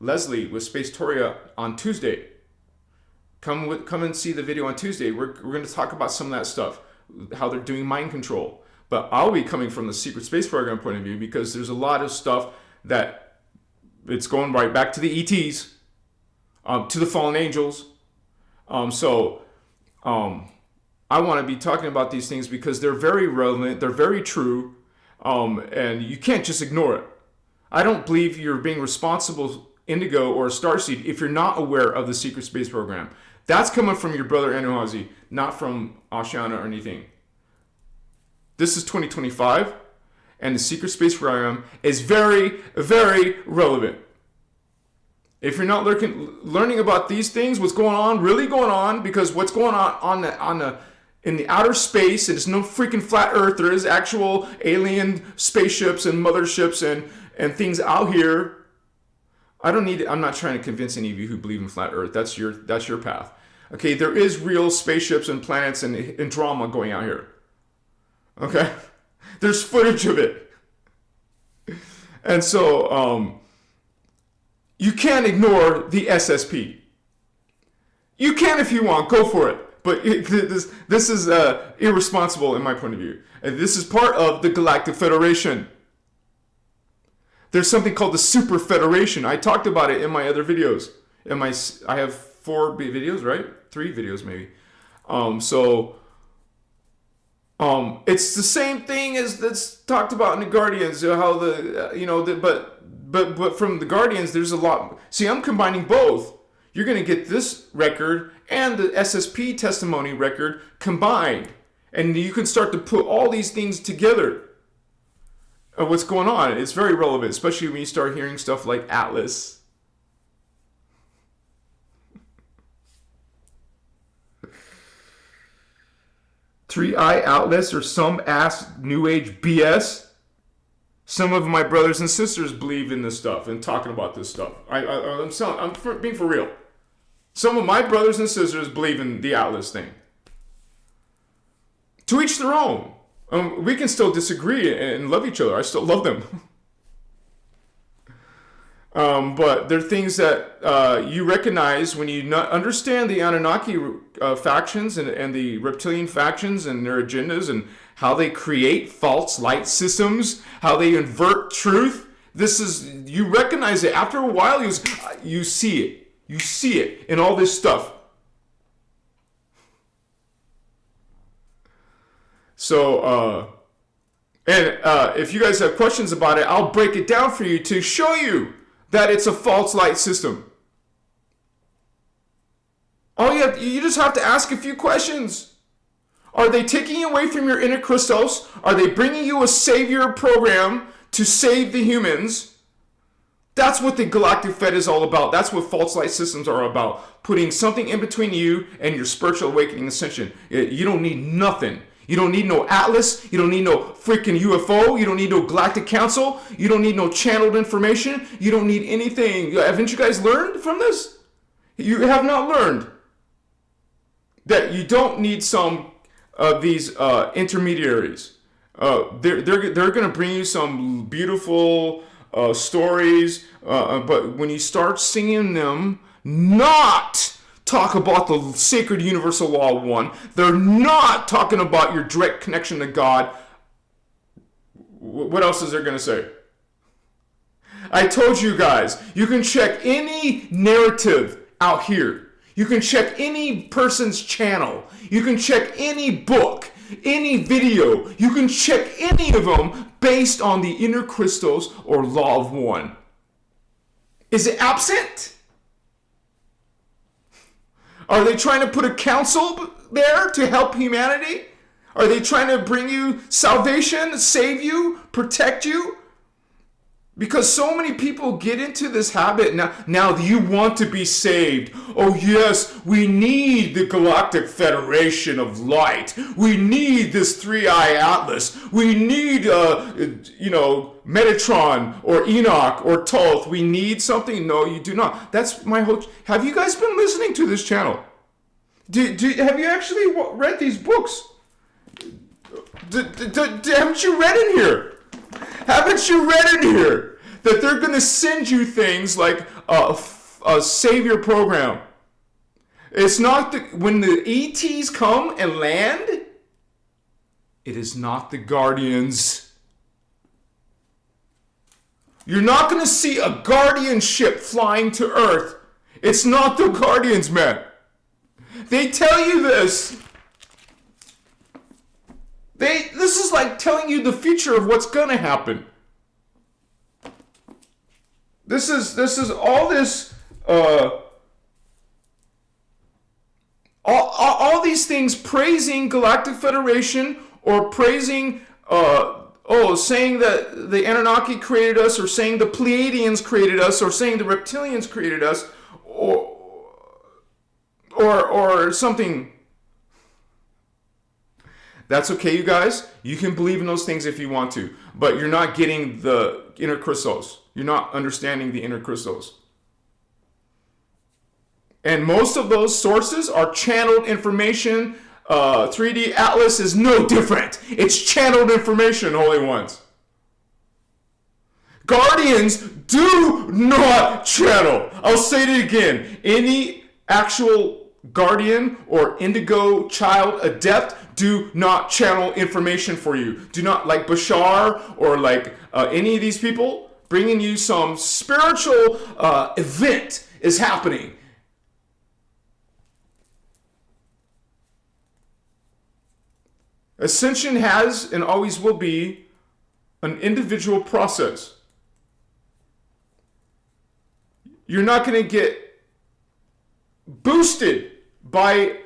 Leslie with Space Toria on Tuesday. Come and see the video on Tuesday. We're going to talk about some of that stuff, how they're doing mind control. But I'll be coming from the Secret Space Program point of view, because there's a lot of stuff that it's going right back to the ETs, to the fallen angels. I want to be talking about these things because they're very relevant, they're very true, and you can't just ignore it. I don't believe you're being responsible Indigo or Starseed if you're not aware of the Secret Space Program. That's coming from your brother Anuhazi, not from Ashiana or anything. This is 2025, and the Secret Space Program is very, very relevant. If you're not learning about these things, what's going on, really going on, because what's going on in the outer space, and it's no freaking flat Earth. There is actual alien spaceships and motherships and things out here. I'm not trying to convince any of you who believe in flat Earth. That's your path. Okay, there is real spaceships and planets and drama going out here. Okay, there's footage of it, and so you can't ignore the SSP. You can if you want, go for it. But this is irresponsible in my point of view. And this is part of the Galactic Federation. There's something called the Super Federation. I talked about it in my other videos. I have 4 videos, right? 3 videos maybe. It's the same thing as that's talked about in the Guardians. How but from the Guardians, there's a lot. See, I'm combining both. You're going to get this record and the SSP testimony record combined, and you can start to put all these things together. What's going on? It's very relevant, especially when you start hearing stuff like Atlas. Three-eye Atlas or some ass New Age BS. Some of my brothers and sisters believe in this stuff and talking about this stuff. I'm being for real. Some of my brothers and sisters believe in the Atlas thing. To each their own. We can still disagree and love each other. I still love them. But there are things that you recognize when you understand the Anunnaki factions and the reptilian factions and their agendas and how they create false light systems, how they invert truth. You recognize it. After a while, you see it. You see it in all this stuff. So, if you guys have questions about it, I'll break it down for you to show you that it's a false light system. You just have to ask a few questions. Are they taking you away from your inner Christos? Are they bringing you a savior program to save the humans? That's what the Galactic Fed is all about. That's what false light systems are about. Putting something in between you and your spiritual awakening ascension. You don't need nothing. You don't need no atlas. You don't need no freaking UFO. You don't need no galactic council. You don't need no channeled information. You don't need anything. Haven't you guys learned from this? You have not learned that you don't need some of these intermediaries. They're going to bring you some beautiful stories, but when you start singing them, not talk about the sacred universal law of one, they're not talking about your direct connection to God. What else is there going to say? I told you guys, you can check any narrative out here. You can check any person's channel. You can check any book, any video. You can check any of them based on the inner Christos or law of one. Is it absent? Are they trying to put a council there to help humanity? Are they trying to bring you salvation, save you, protect you? Because so many people get into this habit now you want to be saved. Oh yes, we need the Galactic Federation of Light. We need this three-eye atlas. We need, Metatron or Enoch or Thoth. We need something. No, you do not. That's my whole... Have you guys been listening to this channel? Have you actually read these books? Haven't you read in here? Haven't you read in here that they're going to send you things like a savior program? It's not when the ETs come and land, it is not the guardians. You're not going to see a guardian ship flying to Earth. It's not the guardians, man. They tell you this. This is like telling you the future of what's going to happen. This is all this, all these things praising Galactic Federation or praising, saying that the Anunnaki created us, or saying the Pleiadians created us, or saying the reptilians created us, or something. That's okay, you guys. You can believe in those things if you want to, but you're not getting the inner Christos. You're not understanding the inner Christos. And most of those sources are channeled information. 3D Atlas is no different. It's channeled information, Holy Ones. Guardians do not channel. I'll say it again. Any actual guardian or indigo child adept do not channel information for you. Do not, like Bashar or like any of these people, bringing you some spiritual event is happening. Ascension has and always will be an individual process. You're not going to get boosted by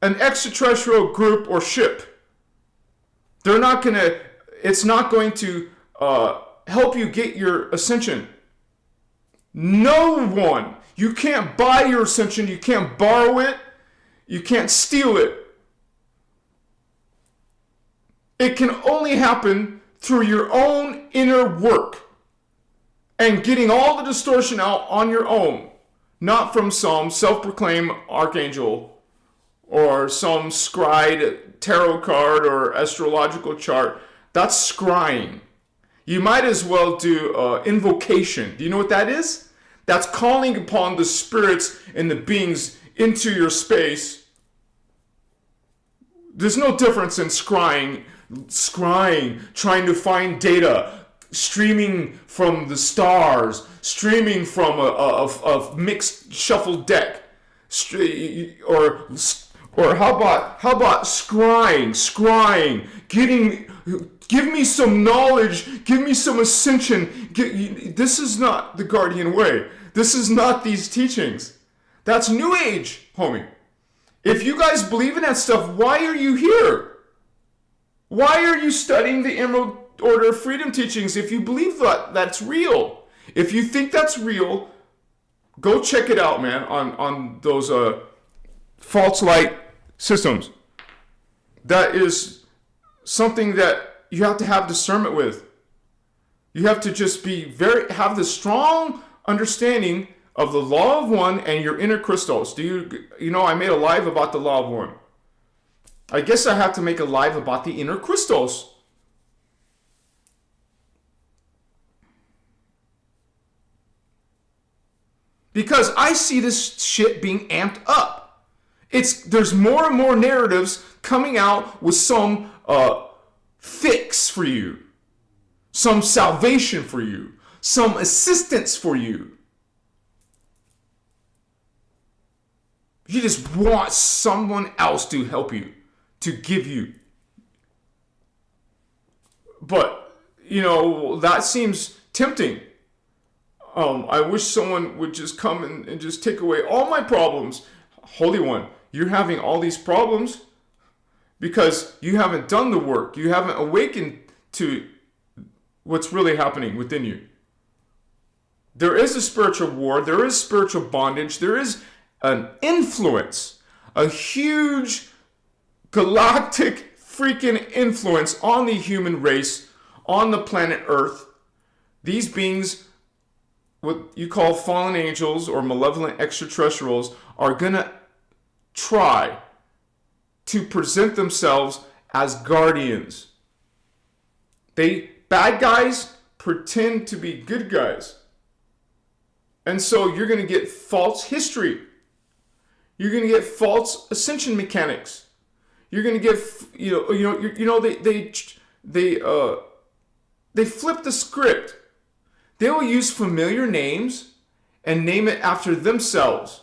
an extraterrestrial group or ship. They're not going to, it's not going to help you get your ascension. No one. You can't buy your ascension. You can't borrow it. You can't steal it. It can only happen through your own inner work and getting all the distortion out on your own, not from some self-proclaimed archangel or some scryed tarot card or astrological chart. That's scrying. You might as well do invocation. Do you know what that is? That's calling upon the spirits and the beings into your space. There's no difference in scrying, trying to find data, streaming from the stars, streaming from a mixed shuffled deck, or how about scrying, give me some knowledge, give me some ascension. This is not the guardian way. This is not these teachings. That's New Age, homie. If you guys believe in that stuff, why are you here? Why are you studying the Emerald Order of Freedom teachings if you believe that's real? If you think that's real, go check it out, man, on those false light systems. That is something that you have to have discernment with. You have to just have the strong understanding of the law of one and your inner Christos. I made a live about the law of one. I guess I have to make a live about the inner Christos. Because I see this shit being amped up. There's more and more narratives coming out with some fix for you, some salvation for you, some assistance for you. You just want someone else to help you, to give you. But, that seems tempting. I wish someone would just come and just take away all my problems. Holy One, you're having all these problems because you haven't done the work. You haven't awakened to what's really happening within you. There is a spiritual war. There is spiritual bondage. There is an influence, a huge galactic freaking influence on the human race, on the planet Earth. These beings, what you call fallen angels or malevolent extraterrestrials, are going to try to present themselves as guardians. Bad guys pretend to be good guys. And so you're going to get false history. You're going to get false ascension mechanics. You're going to get, they flip the script. They will use familiar names and name it after themselves,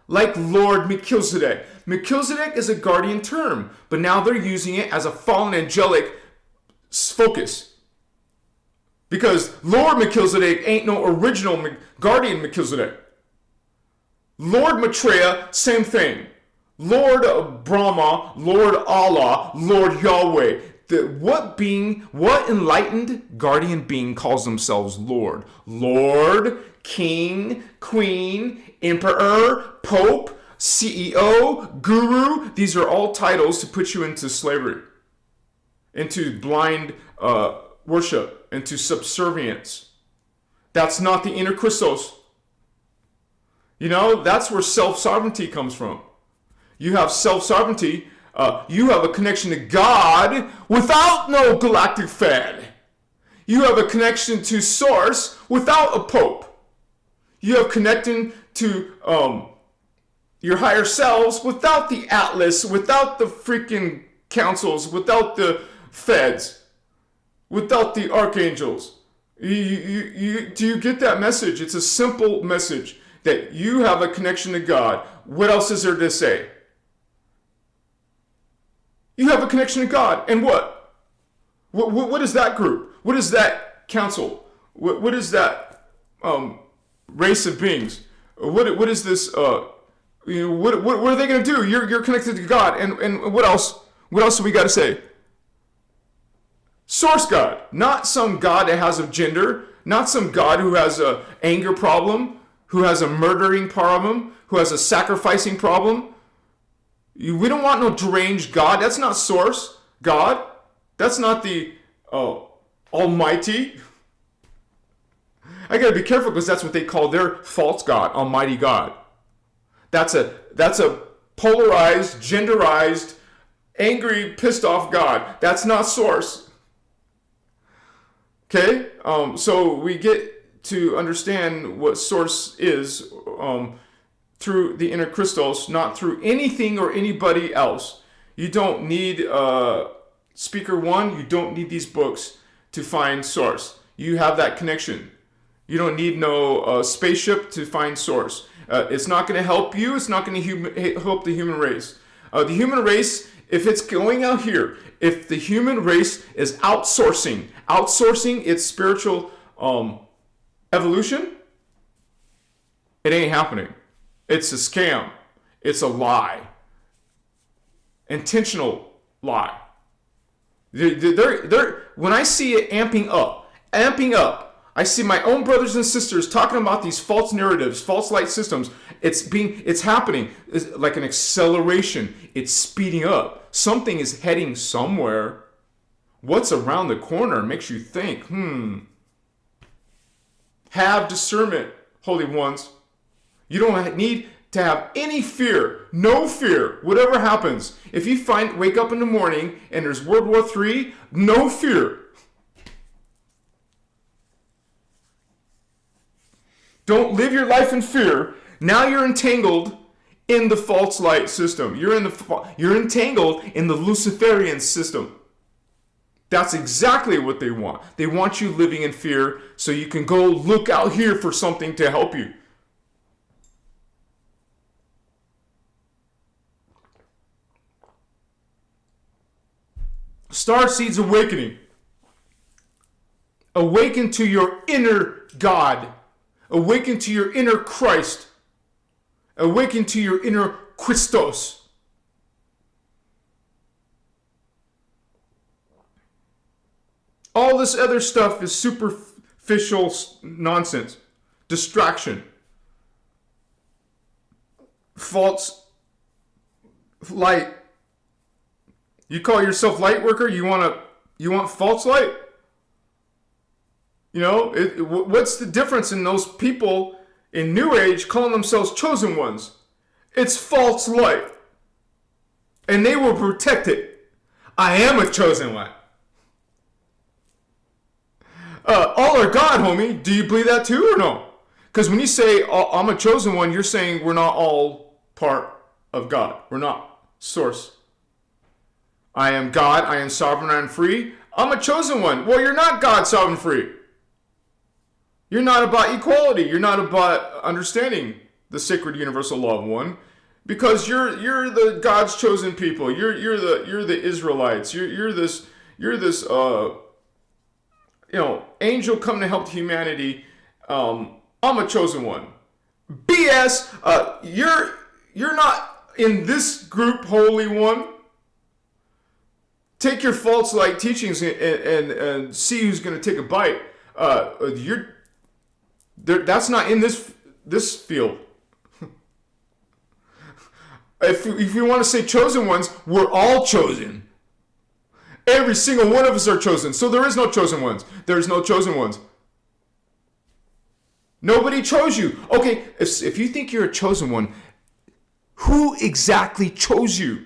like Lord Melchizedek. Melchizedek is a guardian term, but now they're using it as a fallen angelic focus. Because Lord Melchizedek ain't no original guardian Melchizedek. Lord Maitreya, same thing. Lord Brahma, Lord Allah, Lord Yahweh. What enlightened guardian being calls themselves Lord? Lord, King, Queen, Emperor, Pope, CEO, Guru. These are all titles to put you into slavery, into blind worship, into subservience. That's not the inner Christos. That's where self-sovereignty comes from. You have self-sovereignty. You have a connection to God without no galactic Fed. You have a connection to Source without a Pope. You have connection to your higher selves without the Atlas, without the freaking councils, without the Feds, without the archangels. Do you get that message? It's a simple message that you have a connection to God. What else is there to say? You have a connection to God. And what? What is that group? What is that council? What is that race of beings? What is this? What are they going to do? You're connected to God. And what else? What else do we got to say? Source God. Not some God that has a gender. Not some God who has a anger problem, who has a murdering problem, who has a sacrificing problem. We don't want no deranged God. That's not Source God. That's not the Almighty. I gotta be careful because that's what they call their false God, Almighty God. That's a polarized, genderized, angry, pissed off God. That's not Source. Okay? So we get to understand what Source is through the inner Christos, not through anything or anybody else. You don't need Speaker 1, you don't need these books to find Source. You have that connection. You don't need no spaceship to find Source. It's not going to help you. It's not going to help the human race. The human race, if it's going out here, if the human race is outsourcing its spiritual evolution, it ain't happening. It's a scam. It's a lie. Intentional lie. When I see it amping up, I see my own brothers and sisters talking about these false narratives, false light systems. It's happening. It's like an acceleration. It's speeding up. Something is heading somewhere. What's around the corner makes you think, Have discernment, holy ones. You don't need to have any fear, no fear, whatever happens. If you wake up in the morning and there's World War III, no fear. Don't live your life in fear. Now you're entangled in the false light system. You're entangled in the Luciferian system. That's exactly what they want. They want you living in fear so you can go look out here for something to help you. Starseed's awakening. Awaken to your inner God. Awaken to your inner Christ. Awaken to your inner Christos. All this other stuff is superficial nonsense. Distraction. False light. You call yourself Lightworker? You want false light? What's the difference in those people in New Age calling themselves chosen ones? It's false light. And they will protect it. I am a chosen one. All are God, homie. Do you believe that too or no? Because when you say I'm a chosen one, you're saying we're not all part of God. We're not source. I am God. I am sovereign. I am free. I'm a chosen one. Well, you're not God, sovereign, free. You're not about equality. You're not about understanding the sacred universal law of one, because you're the God's chosen people. You're the Israelites. You're this angel come to help humanity. I'm a chosen one. BS. You're not in this group, holy one. Take your false light teachings and see who's going to take a bite. That's not in this field. If you want to say chosen ones, we're all chosen. Every single one of us are chosen. So there is no chosen ones. There's no chosen ones. Nobody chose you. Okay, if you think you're a chosen one, who exactly chose you?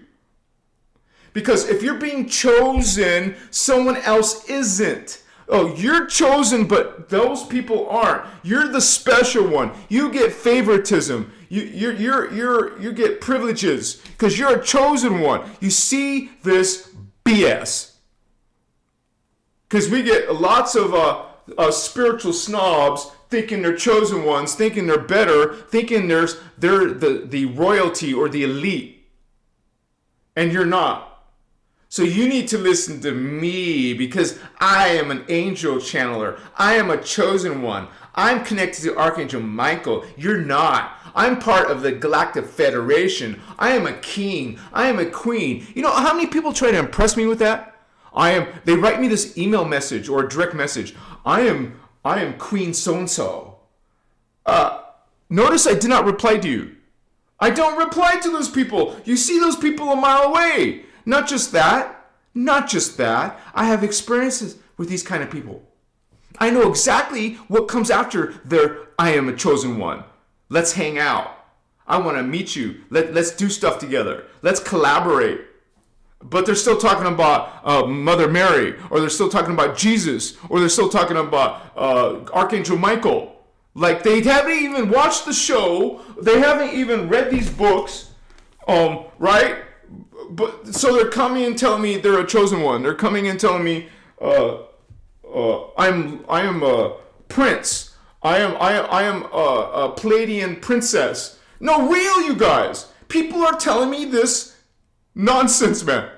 Because if you're being chosen, someone else isn't. Oh, you're chosen, but those people aren't. You're the special one. You get favoritism. You get privileges because you're a chosen one. You see this BS. Because we get lots of spiritual snobs thinking they're chosen ones, thinking they're better, thinking they're the royalty or the elite, and you're not. So you need to listen to me because I am an angel channeler. I am a chosen one. I'm connected to Archangel Michael. You're not. I'm part of the Galactic Federation. I am a king. I am a queen. You know how many people try to impress me with that? They write me this email message or a direct message. I am Queen so-and-so. Notice I did not reply to you. I don't reply to those people. You see those people a mile away. Not just that. I have experiences with these kind of people. I know exactly what comes after their I am a chosen one. Let's hang out. I want to meet you. Let's do stuff together. Let's collaborate. But they're still talking about Mother Mary, or they're still talking about Jesus, or they're still talking about Archangel Michael. Like they haven't even watched the show. They haven't even read these books, right? But so they're coming and telling me they're a chosen one. They're coming and telling me I am a prince. I am a Palladian princess. No, real, you guys. People are telling me this nonsense, man.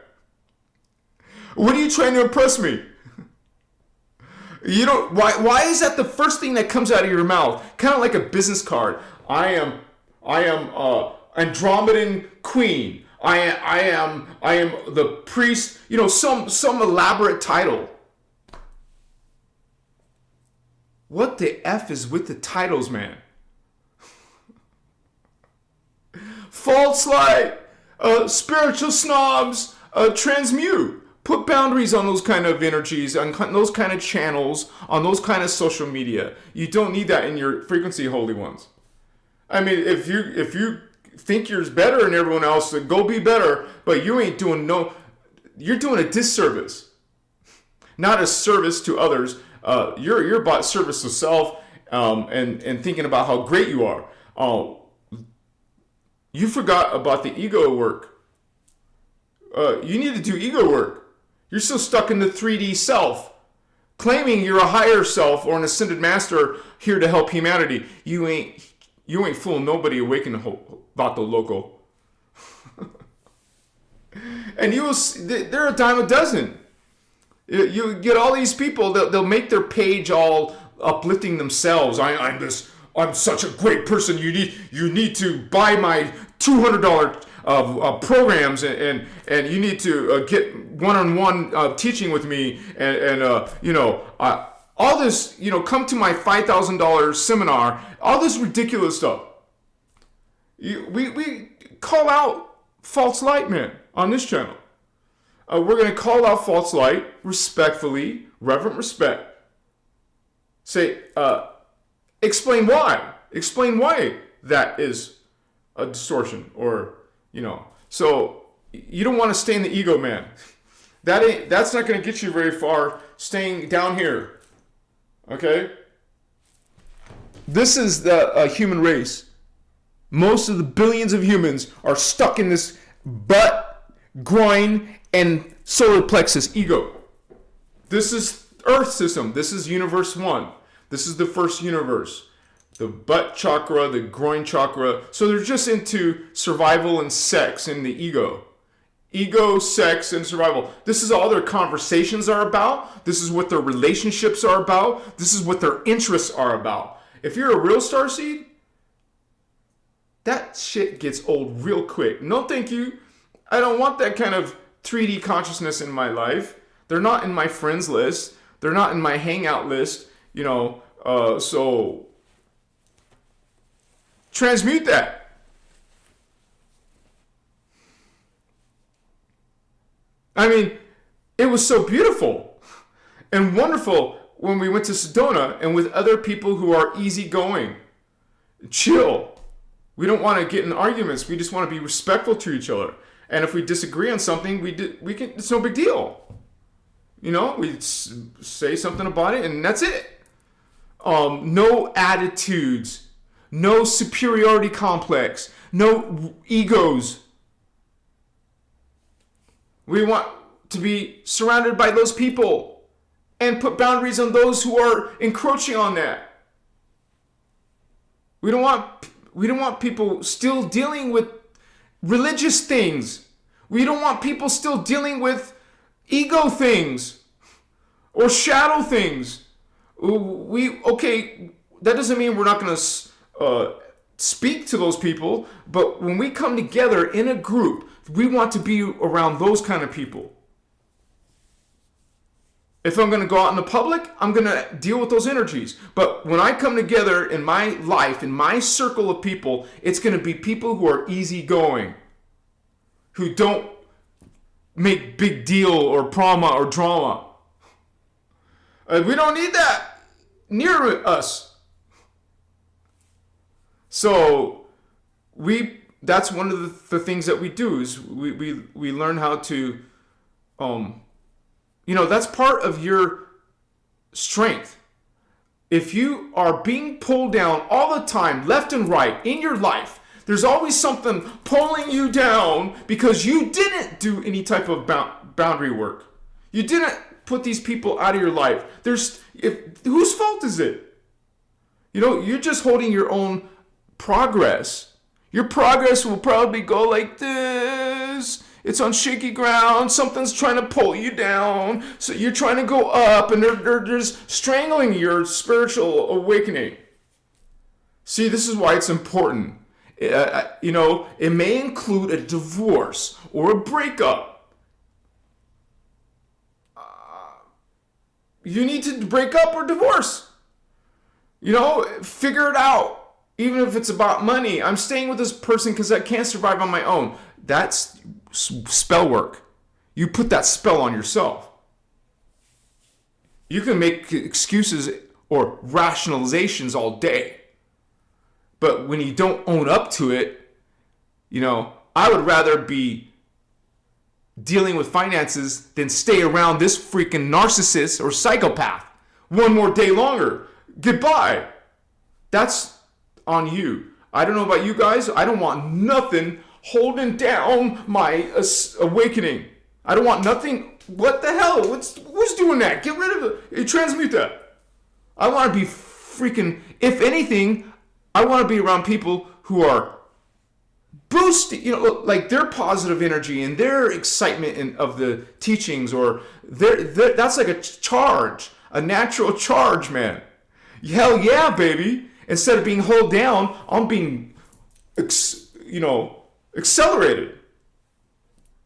What are you trying to impress me? You don't. Why is that the first thing that comes out of your mouth? Kind of like a business card. I am Andromedan queen. I am the priest, some elaborate title. What the F is with the titles, man? False light, spiritual snobs, transmute. Put boundaries on those kind of energies, on those kind of channels, on those kind of social media. You don't need that in your frequency, holy ones. I mean, if you think you're better than everyone else, then go be better. But you ain't doing you're doing a disservice, not a service to others. You're about service to self, and thinking about how great you are. You forgot about the ego work. You need to do ego work. You're still stuck in the 3D self, claiming you're a higher self or an ascended master here to help humanity. You ain't fooling nobody awaken about the local. And they're a dime a dozen. You get all these people, they'll make their page all uplifting themselves. I'm such a great person. You need to buy my $200 programs, and you need to get one-on-one teaching with me, and all this, come to my $5,000 seminar. All this ridiculous stuff. We call out false light, man, on this channel. We're going to call out false light respectfully, reverent respect. Say, explain why. Explain why that is a distortion, or So you don't want to stay in the ego, man. That's not going to get you very far. Staying down here, okay? This is the human race. Most of the billions of humans are stuck in this butt, groin, and solar plexus ego. This is Earth system. This is universe 1. This is the first universe. The butt chakra, the groin chakra. So they're just into survival and sex in the ego. Ego, sex, and survival. This is all their conversations are about. This is what their relationships are about. This is what their interests are about. If you're a real starseed, that shit gets old real quick. No, thank you. I don't want that kind of 3D consciousness in my life. They're not in my friends list. They're not in my hangout list. So transmute that. I mean, it was so beautiful and wonderful when we went to Sedona and with other people who are easygoing, chill. We don't want to get in arguments. We just want to be respectful to each other. And if we disagree on something, we can. It's no big deal. We say something about it, and that's it. No attitudes, no superiority complex, no egos. We want to be surrounded by those people and put boundaries on those who are encroaching on that. We don't want people still dealing with religious things. We don't want people still dealing with ego things or shadow things. That doesn't mean we're not going to speak to those people, but when we come together in a group, we want to be around those kind of people. If I'm going to go out in the public, I'm going to deal with those energies. But when I come together in my life, in my circle of people, it's going to be people who are easygoing, who don't make big deal or or drama. We don't need that near us. So that's one of the things that we do is we learn how to, that's part of your strength. If you are being pulled down all the time, left and right in your life, there's always something pulling you down because you didn't do any type of boundary work. You didn't put these people out of your life. Whose fault is it? You're just holding your own progress. Your progress will probably go like this. It's on shaky ground. Something's trying to pull you down. So you're trying to go up, and they're just strangling your spiritual awakening. See, this is why it's important. It may include a divorce or a breakup. You need to break up or divorce. Figure it out. Even if it's about money, I'm staying with this person because I can't survive on my own. That's spell work. You put that spell on yourself. You can make excuses or rationalizations all day. But when you don't own up to it, I would rather be dealing with finances than stay around this freaking narcissist or psychopath one more day longer. Goodbye. That's on you. I don't know about you guys. I don't want nothing holding down my awakening. I don't want nothing. What the hell? Who's doing that? Get rid of it. Transmute that. I want to be freaking, if anything, I want to be around people who are boosting, like their positive energy and their excitement of the teachings, or that's like a charge, a natural charge, man. Hell yeah, baby. Instead of being held down, I'm being, accelerated.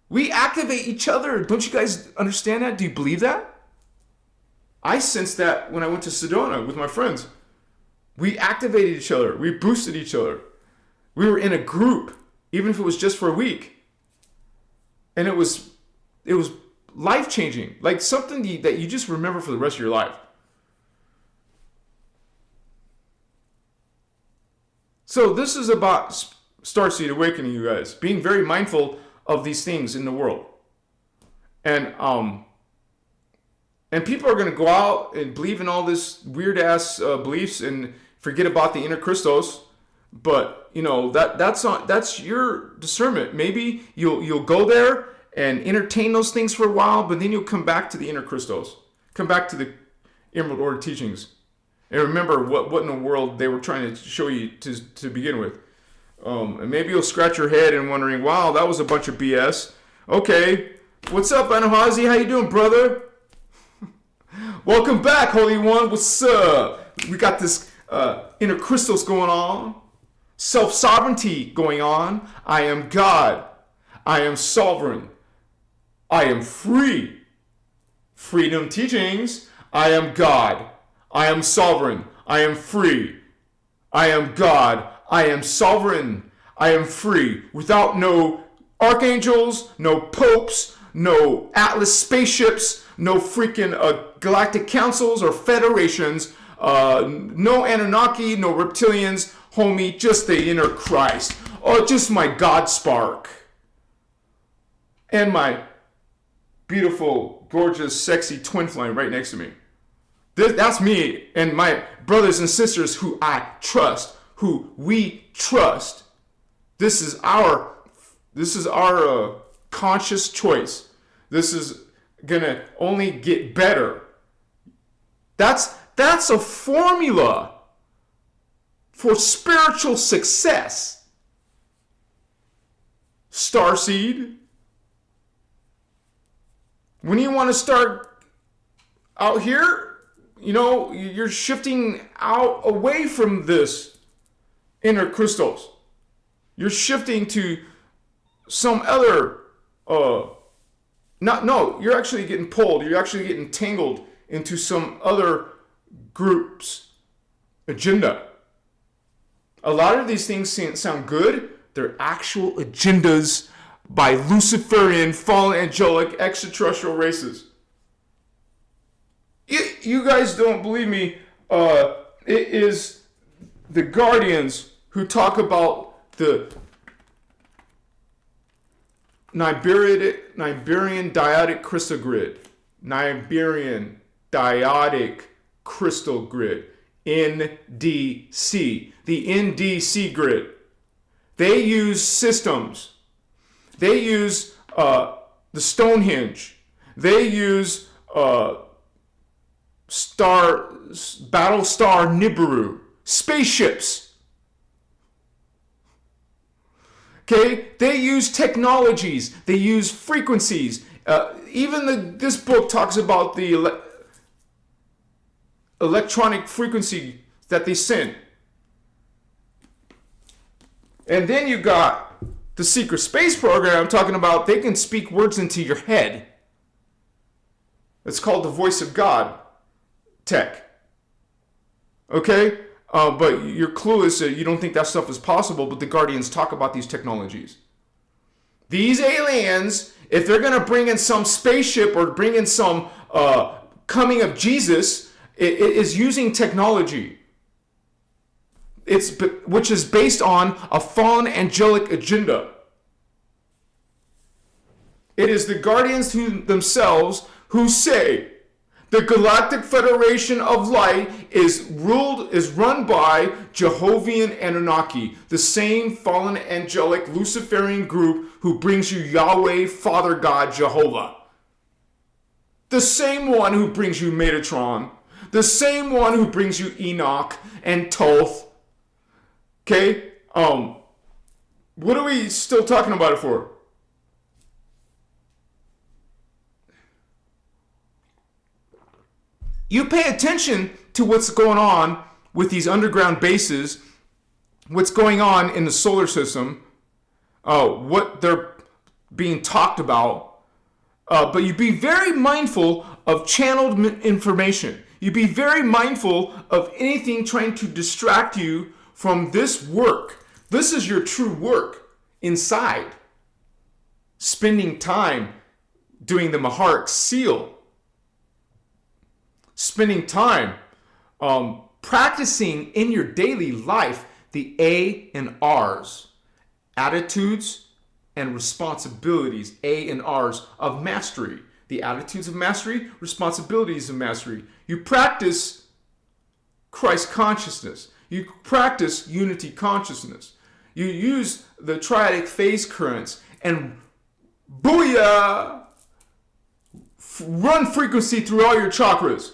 We activate each other. Don't you guys understand that? Do you believe that? I sensed that when I went to Sedona with my friends. We activated each other. We boosted each other. We were in a group, even if it was just for a week. And it was life-changing. Like something that you just remember for the rest of your life. So this is about Starseed awakening, you guys. Being very mindful of these things in the world. And people are going to go out and believe in all this weird-ass beliefs and forget about the innerchristos. But, that's your discernment. Maybe you'll go there and entertain those things for a while, but then you'll come back to the innerchristos. Come back to the Emerald Order teachings. And remember what in the world they were trying to show you to begin with. And maybe you'll scratch your head and wondering, wow, that was a bunch of BS. Okay, what's up, Anahazi? How you doing, brother? Welcome back, Holy One. What's up? We got this innerchristos going on. Self-sovereignty going on. I am God. I am sovereign. I am free. Freedom teachings. I am God. I am sovereign. I am free. I am God. I am sovereign. I am free. Without no archangels, no popes, no Atlas spaceships, no freaking galactic councils or federations, no Anunnaki, no reptilians, homie, just the inner Christ. Oh, just my God spark. And my beautiful, gorgeous, sexy twin flame right next to me. That's me and my brothers and sisters who I trust, who we trust. This is our conscious choice. This is gonna only get better. That's a formula for spiritual success. Starseed. When you want to start out here, you're shifting out away from this innerchristos. You're shifting to some other, you're actually getting pulled. You're actually getting tangled into some other group's agenda. A lot of these things sound good. They're actual agendas by Luciferian, fallen angelic, extraterrestrial races. You guys don't believe me. It is the Guardians who talk about the Niberian Diotic Crystal Grid. Niberian Diotic Crystal Grid. NDC. The NDC grid. They use systems. They use the Stonehenge. They use Battlestar Nibiru. Spaceships. Okay? They use technologies. They use frequencies. Even this book talks about the electronic frequency that they send. And then you got the secret space program talking about they can speak words into your head. It's called the voice of God tech. Okay? But you're clueless. You don't think that stuff is possible, but the Guardians talk about these technologies. These aliens, if they're going to bring in some spaceship or bring in some coming of Jesus, it is using technology. Which is based on a fallen angelic agenda. It is the Guardians themselves who say the Galactic Federation of Light is run by Jehovian Anunnaki, the same fallen angelic Luciferian group who brings you Yahweh, Father God, Jehovah. The same one who brings you Metatron. The same one who brings you Enoch and Thoth. Okay? What are we still talking about it for? You pay attention to what's going on with these underground bases, what's going on in the solar system, what they're being talked about, but you be very mindful of channeled information. You be very mindful of anything trying to distract you from this work. This is your true work inside. Spending time doing the Maharic seal. Spending time practicing in your daily life the A and R's, attitudes and responsibilities, A and R's of mastery. The attitudes of mastery, responsibilities of mastery. You practice Christ consciousness. You practice unity consciousness. You use the triadic phase currents and booyah! Run frequency through all your chakras.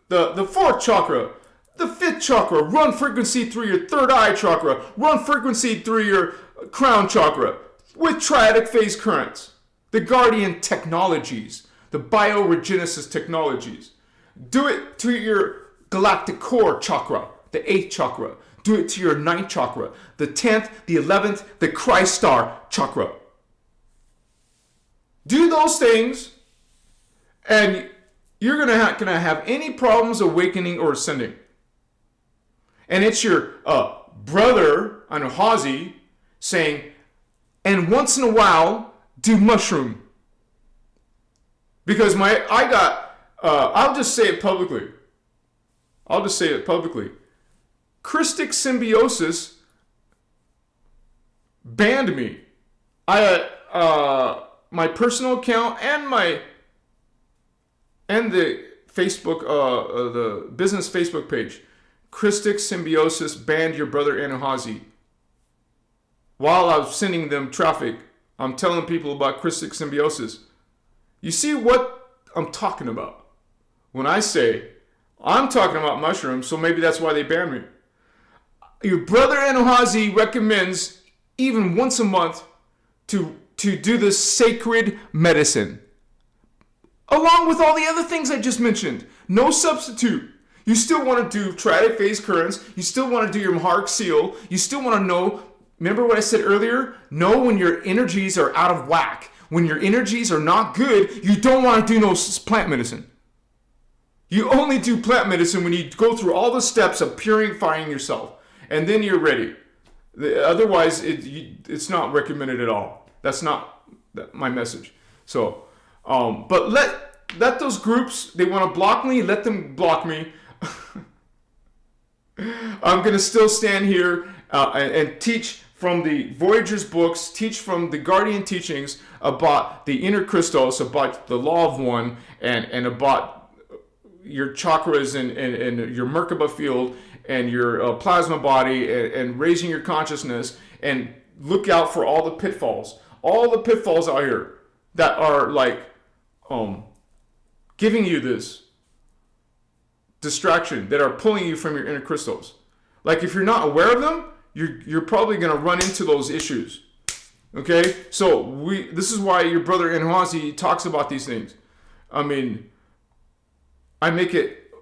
The fourth chakra, the fifth chakra, run frequency through your third eye chakra, run frequency through your crown chakra with triadic phase currents, the guardian technologies, the bioregenesis technologies. Do it to your galactic core chakra, the eighth chakra. Do it to your ninth chakra, the 10th, the 11th, the Christ star chakra. Do those things and you're gonna have any problems awakening or ascending. And it's your brother, Anuhazi, saying, and once in a while, do mushroom. Because I'll just say it publicly. Christic Symbiosis banned me. My personal account and the Facebook, the business Facebook page, Christic Symbiosis banned your brother Anuhazi. While I was sending them traffic, I'm telling people about Christic Symbiosis. You see what I'm talking about when I say I'm talking about mushrooms, so maybe that's why they banned me. Your brother Anuhazi recommends even once a month to do this sacred medicine. Along with all the other things I just mentioned. No substitute. You still want to do triadic phase currents. You still want to do your Maharic seal. You still want to know, remember what I said earlier? Know when your energies are out of whack. When your energies are not good, you don't want to do no plant medicine. You only do plant medicine when you go through all the steps of purifying yourself. And then you're ready. Otherwise, it's not recommended at all. That's not my message. So, but let those groups, they want to block me, let them block me. I'm going to still stand here and teach from the Voyager's books, teach from the Guardian teachings about the innerchristos, about the law of one, and about your chakras and your Merkaba field and your plasma body and raising your consciousness, and look out for all the pitfalls. All the pitfalls out here that are like giving you this distraction, that are pulling you from your innerchristos. Like if you're not aware of them, you're probably going to run into those issues. Okay? So this is why your brother Anuhazi talks about these things. I mean, I make it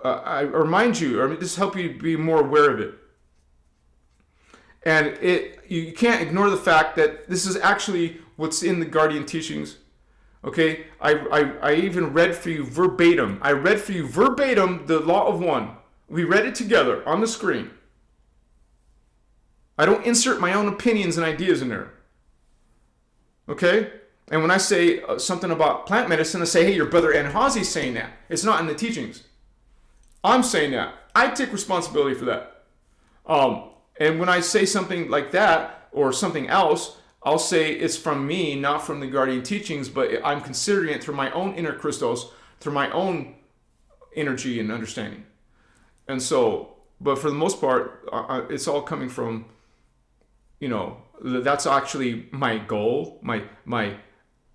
I remind you, or just help you be more aware of it. And you can't ignore the fact that this is actually what's in the Guardian teachings. Okay, I even read for you verbatim. I read for you verbatim the Law of One. We read it together on the screen. I don't insert my own opinions and ideas in there. Okay? And when I say something about plant medicine, I say, hey, your brother Anhazi's saying that. It's not in the teachings. I'm saying that. I take responsibility for that. And when I say something like that or something else, I'll say it's from me, not from the Guardian teachings, but I'm considering it through my own inner Christos, through my own energy and understanding. And so, but for the most part, it's all coming from, that's actually my goal. My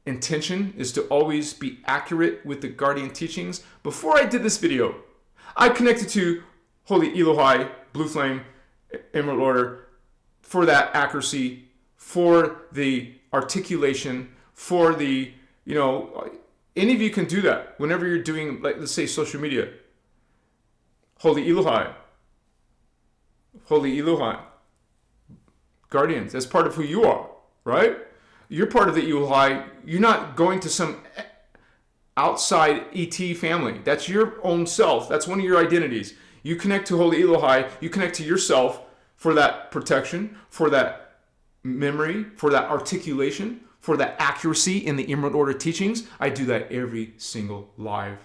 intention is to always be accurate with the Guardian teachings. Before I did this video, I connected to Holy Elohai, Blue Flame, Emerald Order for that accuracy, for the articulation, for the, any of you can do that whenever you're doing, like, let's say, social media. Holy Elohai. Holy Elohai. Guardians, that's part of who you are, right? You're part of the Elohai. You're not going to some outside ET family. That's your own self. That's one of your identities. You connect to Holy Elohai. You connect to yourself for that protection, for that memory, for that articulation, for that accuracy in the Emerald Order teachings. I do that every single live.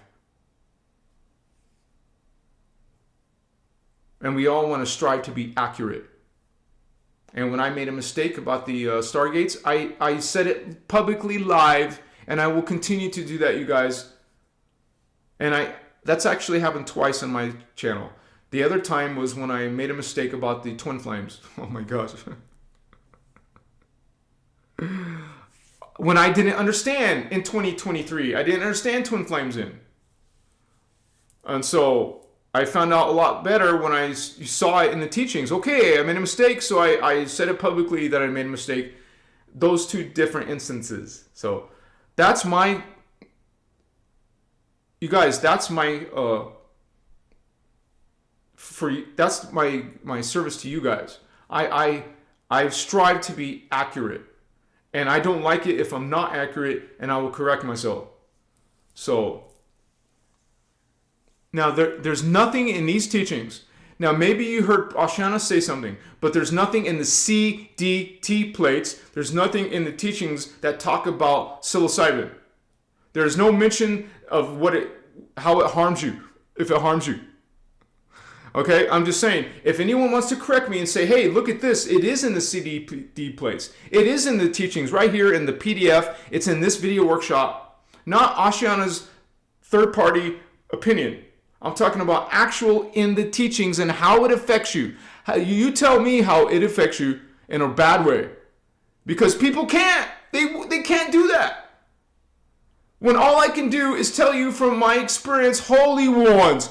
And we all want to strive to be accurate. And when I made a mistake about the Stargates, I said it publicly live, and I will continue to do that, you guys. And that's actually happened twice on my channel. The other time was when I made a mistake about the twin flames. Oh my gosh. When I didn't understand in 2023, I didn't understand twin flames in. And so I found out a lot better when I saw it in the teachings. Okay, I made a mistake, so I said it publicly that I made a mistake. Those two different instances. So that's my, you guys, that's my, that's my service to you guys. I strive to be accurate, and I don't like it if I'm not accurate, and I will correct myself. So now there's nothing in these teachings. Now maybe you heard Ashana say something, but there's nothing in the CDT plates. There's nothing in the teachings that talk about psilocybin. There's no mention of how it harms you, if it harms you. Okay, I'm just saying, if anyone wants to correct me and say, hey, look at this, it is in the CD plates. It is in the teachings right here in the PDF. It's in this video workshop, not Ashiana's third-party opinion. I'm talking about actual in the teachings and how it affects you. You tell me how it affects you in a bad way. Because people can't. They can't do that. When all I can do is tell you from my experience, holy ones,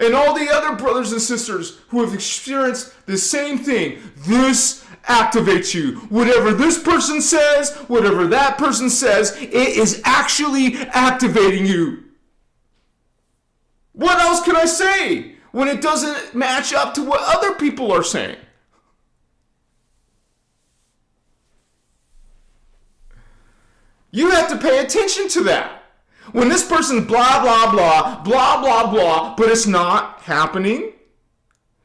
and all the other brothers and sisters who have experienced the same thing. This activates you. Whatever this person says, whatever that person says, it is actually activating you. What else can I say when it doesn't match up to what other people are saying? You have to pay attention to that. When this person's blah, blah, blah, blah, blah, blah, but it's not happening.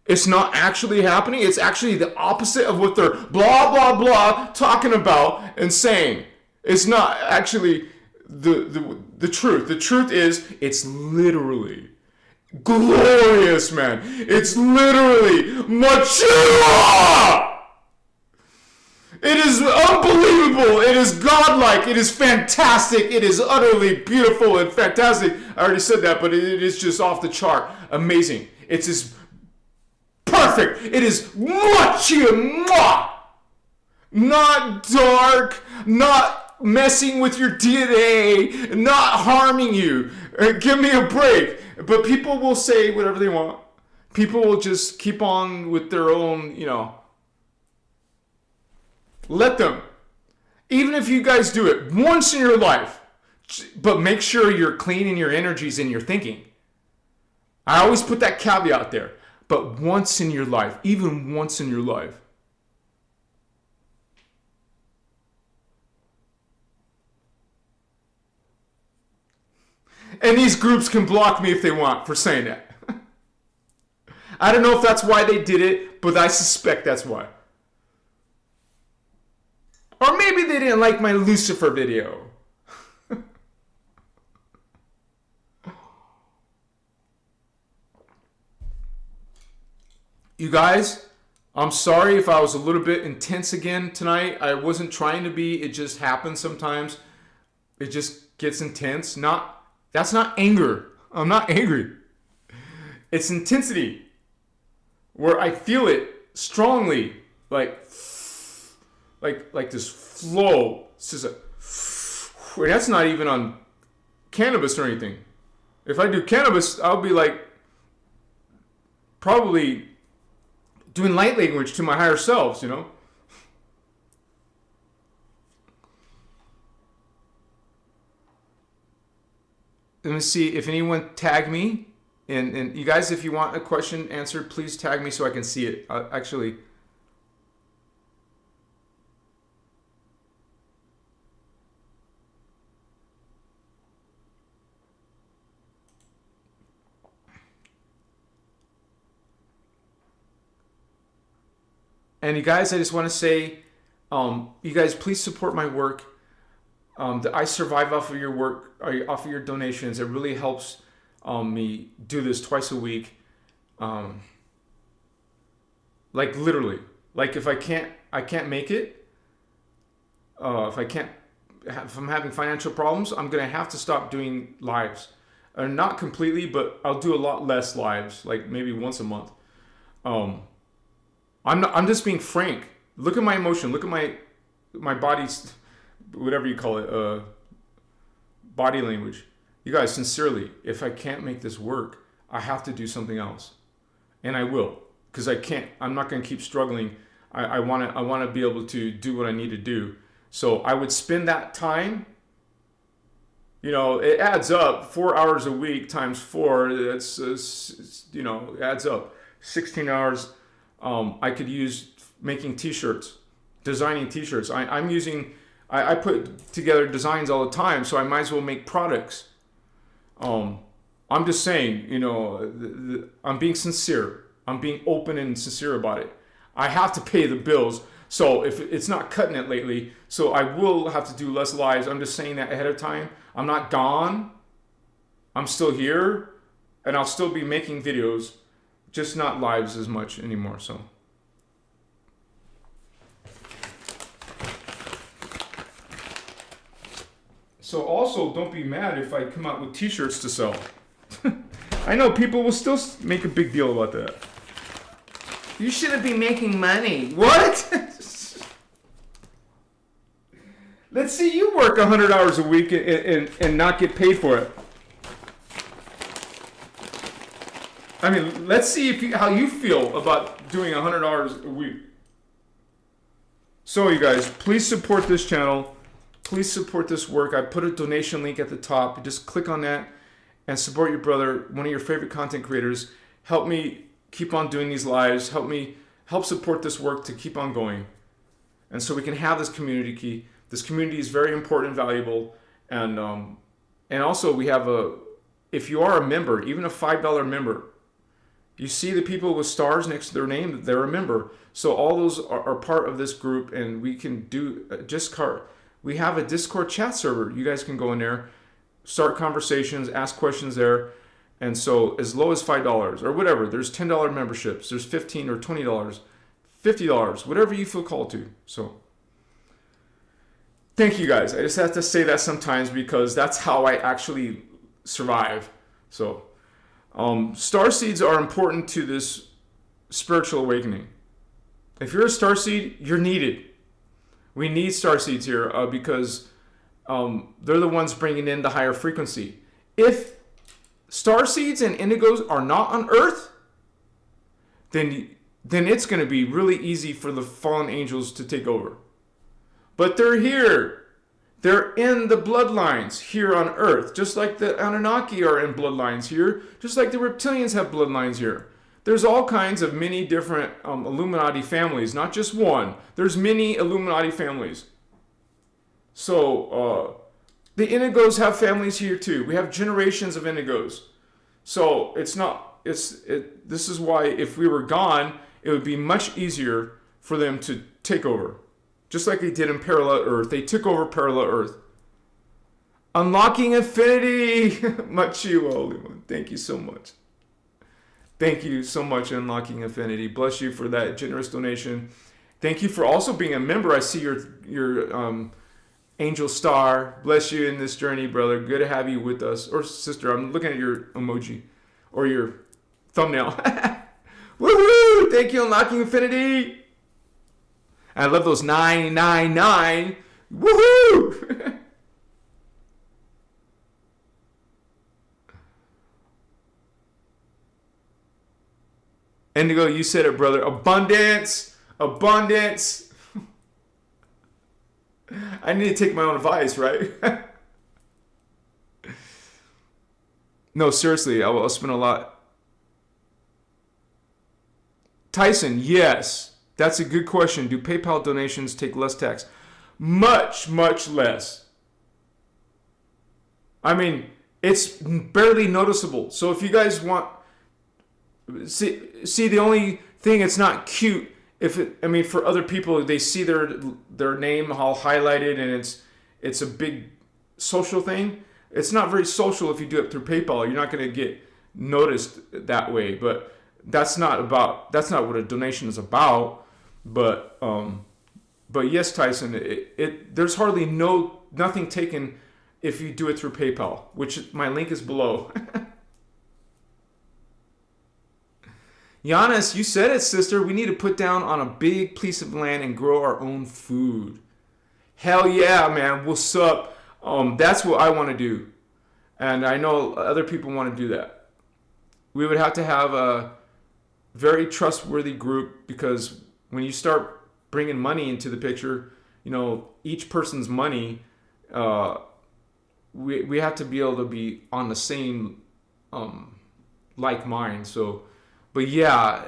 It's not actually happening. It's actually the opposite of what they're blah, blah, blah talking about and saying. It's not actually the truth. The truth is, it's literally glorious, man. It's literally mature. It is unbelievable. It is godlike. It is fantastic. It is utterly beautiful and fantastic. I already said that, but it is just off the chart. Amazing. It's just perfect. It is not dark, not messing with your DNA, not harming you. Give me a break. But people will say whatever they want. People will just keep on with their own, Let them. Even if you guys do it once in your life, But make sure you're cleaning your energies and your thinking. I always put that caveat there. But once in your life, even once in your life. And these groups can block me if they want for saying that. I don't know if that's why they did it, but I suspect that's why. Or maybe they didn't like my Lucifer video. You guys, I'm sorry if I was a little bit intense again tonight. I wasn't trying to be. It just happens sometimes. It just gets intense. That's not anger. I'm not angry. It's intensity. Where I feel it strongly. Like this flow. It's just and that's not even on cannabis or anything. If I do cannabis, I'll be like probably doing light language to my higher selves, you know? Let me see if anyone tag me. And you guys, if you want a question answered, please tag me so I can see it. Actually. And you guys, I just want to say, you guys, please support my work. I survive off of your work, off of your donations. It really helps me do this twice a week. Like literally, like if I can't make it, if I'm having financial problems, I'm gonna have to stop doing lives. Not completely, but I'll do a lot less lives, like maybe once a month. I'm just being frank. Look at my emotion. Look at my body's, whatever you call it, body language. You guys, sincerely, if I can't make this work, I have to do something else, and I will, because I can't. I'm not going to keep struggling. I want to be able to do what I need to do. So I would spend that time. You know, it adds up. 4 hours a week times 4. That's it adds up. 16 hours. I could use making t-shirts, designing t-shirts. I put together designs all the time, so I might as well make products. I'm just saying, I'm being sincere. I'm being open and sincere about it. I have to pay the bills, so if it's not cutting it lately, so I will have to do less lives. I'm just saying that ahead of time. I'm not gone. I'm still here, and I'll still be making videos. Just not lives as much anymore, so. So also, don't be mad if I come out with t-shirts to sell. I know people will still make a big deal about that. You shouldn't be making money. What? Let's see you work 100 hours a week and not get paid for it. I mean, let's see how you feel about doing 100 hours a week. So you guys, please support this channel. Please support this work. I put a donation link at the top. Just click on that and support your brother, one of your favorite content creators. Help me keep on doing these lives. Help support this work to keep on going. And so we can have this community key. This community is very important and valuable. And also we have if you are a member, even a $5 member, you see the people with stars next to their name, they're a member. So all those are part of this group, and we can do we have a Discord chat server. You guys can go in there, start conversations, ask questions there. And so as low as $5 or whatever, there's $10 memberships, there's $15 or $20, $50, whatever you feel called to. So thank you guys. I just have to say that sometimes because that's how I actually survive. So starseeds are important to this spiritual awakening. If you're a starseed, you're needed. We need starseeds here because they're the ones bringing in the higher frequency. If starseeds and indigos are not on Earth, then it's going to be really easy for the fallen angels to take over. But they're here. They're in the bloodlines here on Earth, just like the Anunnaki are in bloodlines here, just like the reptilians have bloodlines here. There's all kinds of many different Illuminati families, not just one. There's many Illuminati families. So the Indigos have families here too. We have generations of Indigos. So it's not. This is why if we were gone, it would be much easier for them to take over. Just like they did in Parallel Earth. They took over Parallel Earth. Unlocking Infinity! Much you, Holy One. Thank you so much. Thank you so much, Unlocking Infinity. Bless you for that generous donation. Thank you for also being a member. I see your angel star. Bless you in this journey, brother. Good to have you with us. Or sister, I'm looking at your emoji. Or your thumbnail. Woohoo! Thank you, Unlocking Infinity! I love those 999. Woohoo! Indigo, you said it, brother. Abundance. Abundance. I need to take my own advice, right? No, seriously, I'll spend a lot. Tyson, yes. That's a good question. Do PayPal donations take less tax? Much, much less. I mean, it's barely noticeable. So if you guys want, see the only thing, it's not cute. For other people, they see their name all highlighted and it's a big social thing. It's not very social if you do it through PayPal. You're not going to get noticed that way. But that's not what a donation is about. But yes, Tyson, there's hardly nothing taken if you do it through PayPal, which my link is below. Giannis, you said it, sister. We need to put down on a big piece of land and grow our own food. Hell yeah, man. What's up? That's what I want to do. And I know other people want to do that. We would have to have a very trustworthy group, because when you start bringing money into the picture, each person's money, we have to be able to be on the same like mind. So, but yeah,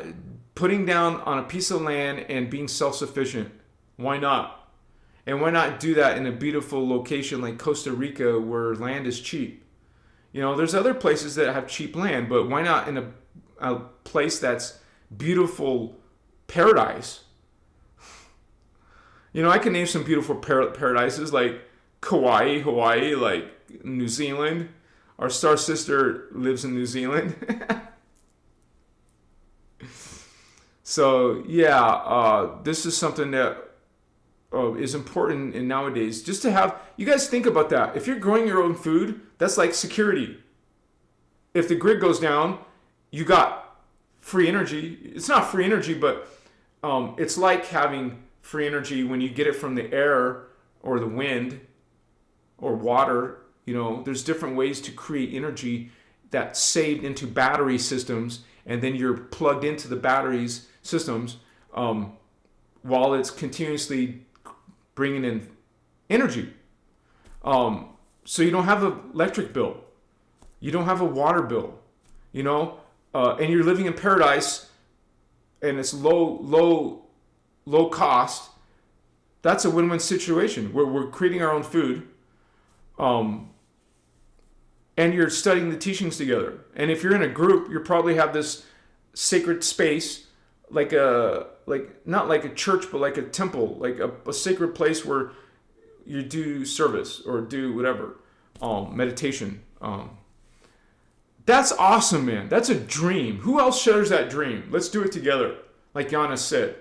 putting down on a piece of land and being self-sufficient, why not? And why not do that in a beautiful location like Costa Rica where land is cheap? There's other places that have cheap land, but why not in a place that's beautiful paradise? I can name some beautiful paradises like Kauai, Hawaii, like New Zealand. Our star sister lives in New Zealand. So yeah, this is something that is important in nowadays. Just to have, you guys think about that. If you're growing your own food, that's like security. If the grid goes down, you got free energy. It's not free energy, but it's like having free energy when you get it from the air or the wind or water. There's different ways to create energy that's saved into battery systems, and then you're plugged into the batteries systems while it's continuously bringing in energy. So you don't have an electric bill. You don't have a water bill, and you're living in paradise and it's low cost. That's a win-win situation where we're creating our own food. And you're studying the teachings together. And if you're in a group, you probably have this sacred space, not like a church, but like a temple, like a sacred place where you do service or do whatever, meditation. That's awesome, man. That's a dream. Who else shares that dream? Let's do it together, like Giannis said.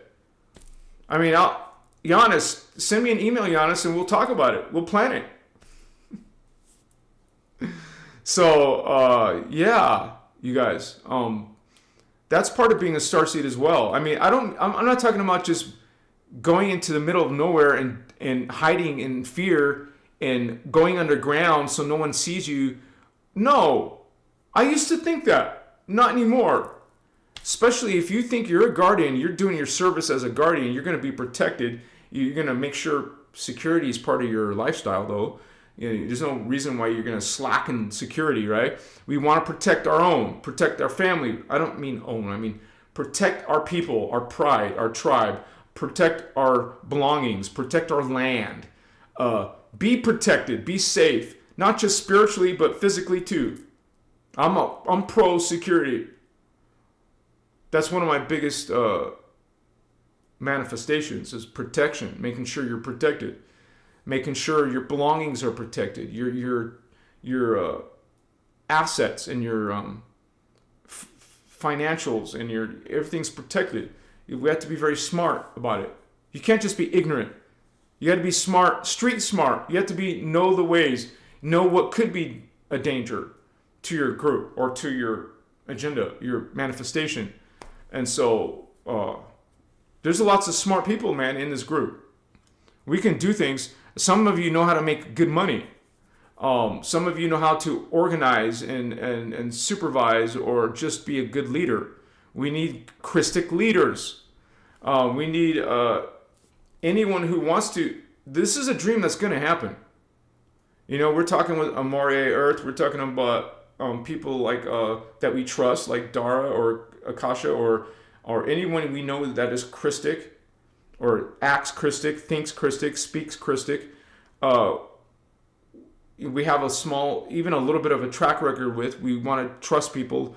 Giannis, send me an email, Giannis, and we'll talk about it. We'll plan it. So, yeah, you guys, that's part of being a starseed as well. I'm not talking about just going into the middle of nowhere and hiding in fear and going underground so no one sees you. No, I used to think that. Not anymore. Especially if you think you're a guardian, you're doing your service as a guardian, you're going to be protected. You're going to make sure security is part of your lifestyle, though. There's no reason why you're going to slacken security, right? We want to protect our own, protect our family. I don't mean own, I mean protect our people, our pride, our tribe, protect our belongings, protect our land. Be protected, be safe, not just spiritually, but physically too. I'm pro security. That's one of my biggest manifestations is protection, making sure you're protected, making sure your belongings are protected, your assets and your financials and your everything's protected. We have to be very smart about it. You can't just be ignorant. You got to be smart, street smart. You have to know the ways, know what could be a danger to your group or to your agenda, your manifestation. And so there's lots of smart people, man, in this group. We can do things. Some of you know how to make good money. Some of you know how to organize and supervise or just be a good leader. We need Christic leaders. We need anyone who wants to. This is a dream that's going to happen. We're talking with Amore Earth. We're talking about people like that we trust, like Dara or Akasha or anyone we know that is Christic or acts Christic, thinks Christic, speaks Christic. We have even a little bit of a track record with. We want to trust people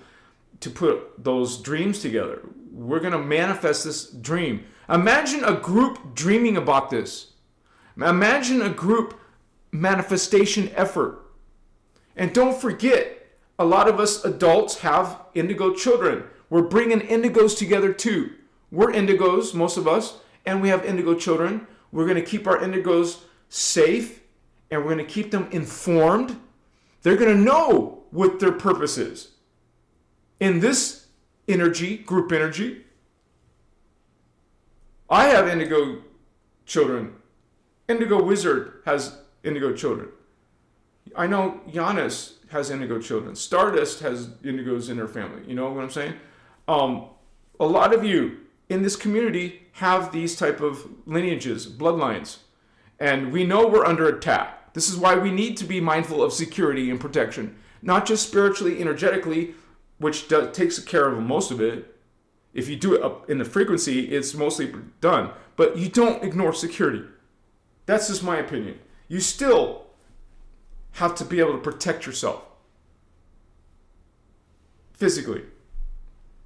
to put those dreams together. We're going to manifest this dream. Imagine a group dreaming about this. Imagine a group manifestation effort. And don't forget, a lot of us adults have indigo children. We're bringing indigos together too. We're indigos, most of us, and we have indigo children. We're going to keep our indigos safe, and we're going to keep them informed. They're going to know what their purpose is. In this energy, group energy, I have indigo children. Indigo Wizard has indigo children. I know Giannis has indigo children. Stardust has indigos in her family. You know what I'm saying? A lot of you in this community have these type of lineages, bloodlines. And we know we're under attack. This is why we need to be mindful of security and protection. Not just spiritually, energetically, which takes care of most of it. If you do it up in the frequency, it's mostly done. But you don't ignore security. That's just my opinion. You still have to be able to protect yourself. Physically.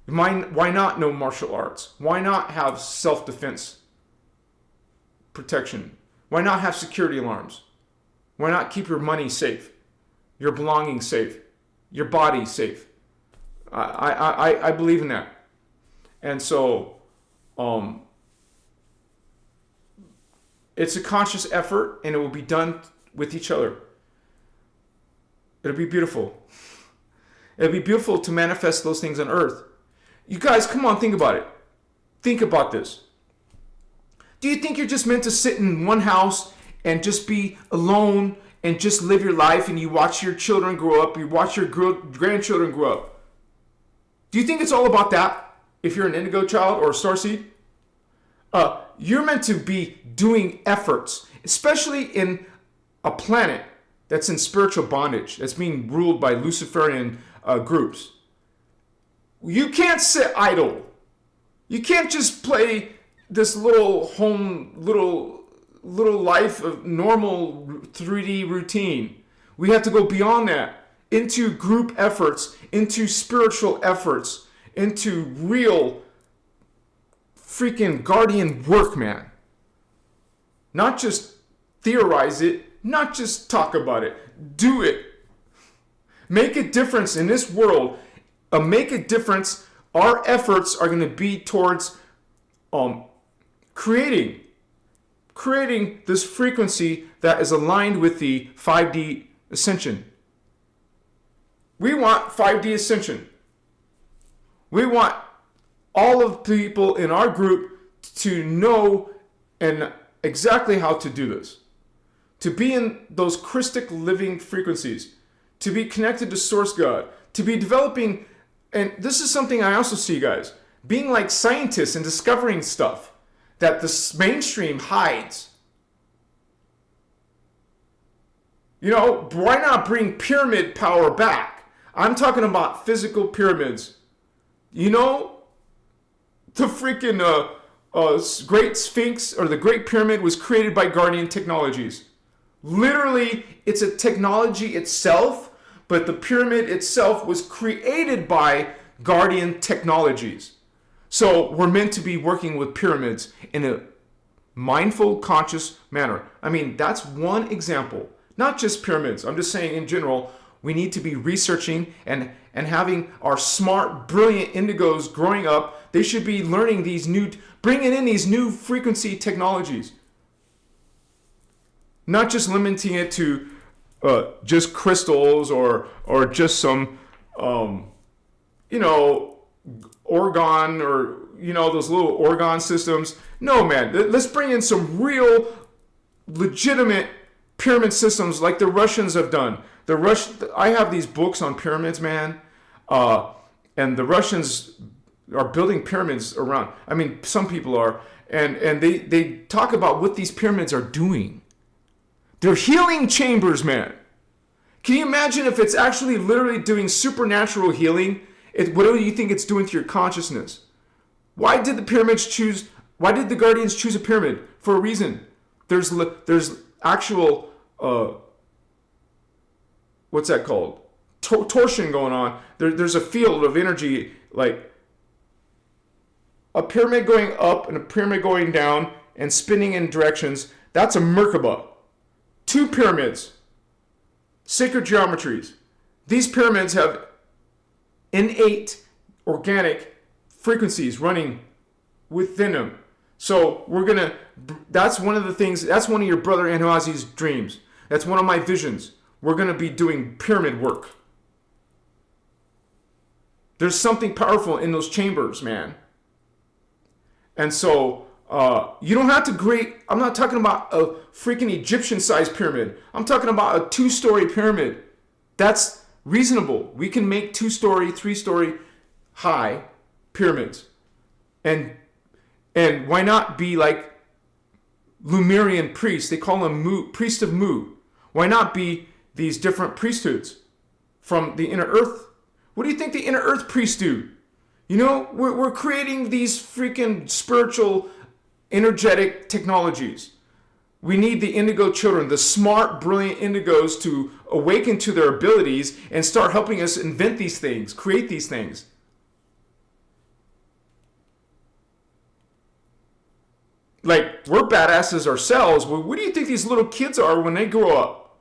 Why not know martial arts? Why not have self-defense protection? Why not have security alarms? Why not keep your money safe? Your belongings safe? Your body safe? I believe in that. And so, it's a conscious effort, and it will be done with each other. It'll be beautiful. It'll be beautiful to manifest those things on earth. You guys, come on, think about it. Think about this. Do you think you're just meant to sit in one house and just be alone and just live your life and you watch your children grow up, you watch your grandchildren grow up? Do you think it's all about that? If you're an indigo child or a starseed? You're meant to be doing efforts, especially in a planet that's in spiritual bondage, that's being ruled by Luciferian groups. You can't sit idle. You can't just play this little life of normal 3D routine. We have to go beyond that into group efforts, into spiritual efforts, into real freaking guardian work, man. Not just theorize it, not just talk about it. Do it. Make a difference in this world. Make a difference. Our efforts are going to be towards creating this frequency that is aligned with the 5D ascension. We want 5D ascension. We want all of the people in our group to know and exactly how to do this. To be in those Christic living frequencies. To be connected to Source God. To be developing, and this is something I also see, guys, being like scientists and discovering stuff that the mainstream hides. You know, why not bring pyramid power back? I'm talking about physical pyramids. You know, the freaking Great Sphinx or the Great Pyramid was created by Guardian Technologies. Literally, it's a technology itself, but the pyramid itself was created by Guardian Technologies. So we're meant to be working with pyramids in a mindful, conscious manner. I mean, that's one example. Not just pyramids. I'm just saying in general, we need to be researching and having our smart, brilliant indigos growing up. They should be learning bringing in these new frequency technologies. Not just limiting it to just crystals or just some, organ or, those little organ systems. No, man. Let's bring in some real, legitimate pyramid systems like the Russians have done. I have these books on pyramids, man. And the Russians are building pyramids around. I mean, some people are. And they talk about what these pyramids are doing. They're healing chambers, man. Can you imagine if it's actually literally doing supernatural healing? What do you think it's doing to your consciousness? Why did the Guardians choose a pyramid? For a reason. There's actual, what's that called? Torsion going on. There's a field of energy, like a pyramid going up and a pyramid going down and spinning in directions. That's a Merkaba. 2 pyramids, sacred geometries. These pyramids have innate organic frequencies running within them. So that's one of the things, that's one of your brother Anuazi's dreams. That's one of my visions. We're going to be doing pyramid work. There's something powerful in those chambers, man. And so, you don't have to I'm not talking about a freaking Egyptian-sized pyramid. I'm talking about a 2-story pyramid. That's reasonable. We can make 2-story, 3-story high pyramids. And why not be like Lemurian priests? They call them priest of Mu. Why not be these different priesthoods from the inner earth? What do you think the inner earth priests do? We're creating these freaking spiritual energetic technologies. We need the indigo children, the smart, brilliant indigos, to awaken to their abilities and start helping us invent these things, create these things. Like, we're badasses ourselves. What do you think these little kids are when they grow up?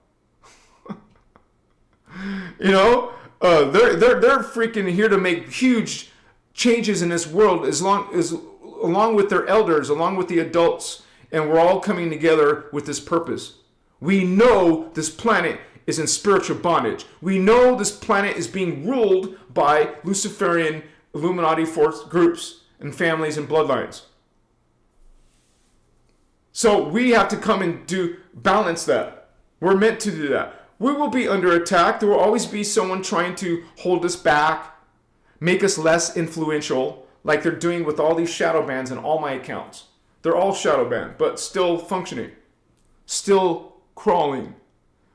They're freaking here to make huge changes in this world along with their elders, along with the adults, and we're all coming together with this purpose. We know this planet is in spiritual bondage. We know this planet is being ruled by Luciferian Illuminati force groups and families and bloodlines. So we have to come and balance that. We're meant to do that. We will be under attack. There will always be someone trying to hold us back, make us less influential, like they're doing with all these shadow bans in all my accounts. They're all shadow banned, but still functioning, still crawling.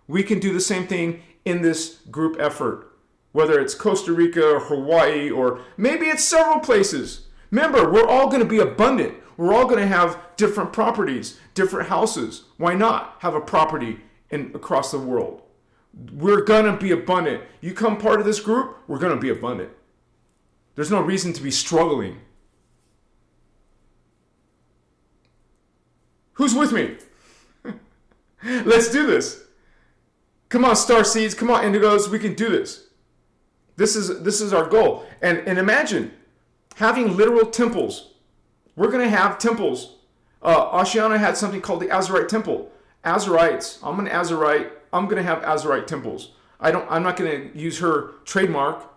We can do the same thing in this group effort, whether it's Costa Rica or Hawaii, or maybe it's several places. Remember, we're all going to be abundant. We're all going to have different properties, different houses. Why not have a property across the world? We're going to be abundant. You come part of this group, we're going to be abundant. There's no reason to be struggling. Who's with me? Let's do this. Come on, Starseeds. Come on, Indigos. We can do this. This is our goal. And imagine having literal temples. We're going to have temples. Ashiana had something called the Azurite Temple. Azurites. I'm an Azurite. I'm going to have Azurite temples. I'm not going to use her trademark.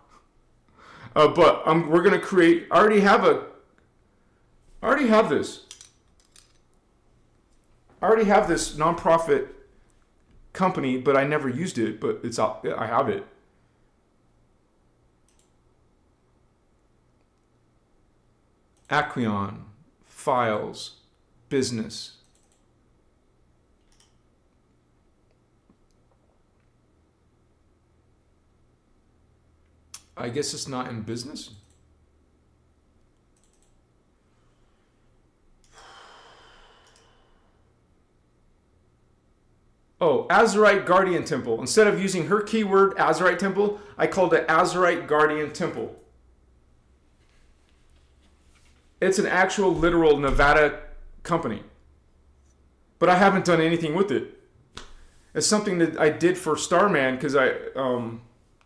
But we're going to create. I already have this. I already have this nonprofit company, but I never used it. But it's out. I have it. Acquion, files, business. I guess it's not in business. Oh, Azurite Guardian Temple. Instead of using her keyword, Azurite Temple, I called it Azurite Guardian Temple. It's an actual, literal Nevada company. But I haven't done anything with it. It's something that I did for Starman, because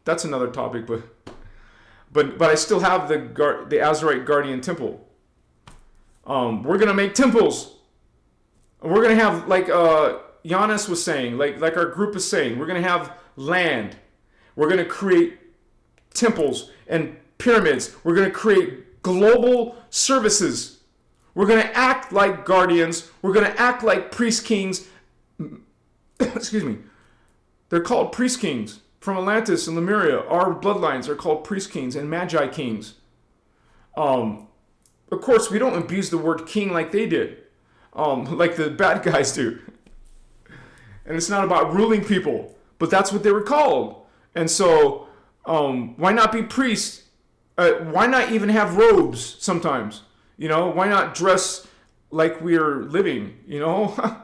that's another topic, but I still have the Azurite Guardian Temple. We're going to make temples. We're going to have, like Giannis was saying, like our group is saying, we're going to have land. We're going to create temples and pyramids. We're going to create global services. We're going to act like guardians. We're going to act like priest kings. Excuse me. They're called priest kings. From Atlantis and Lemuria, our bloodlines are called priest kings and magi kings. Of course, we don't abuse the word king like they did, like the bad guys do. And it's not about ruling people, but that's what they were called. And so, why not be priests? Why not even have robes sometimes? You know, why not dress like we're living? You know,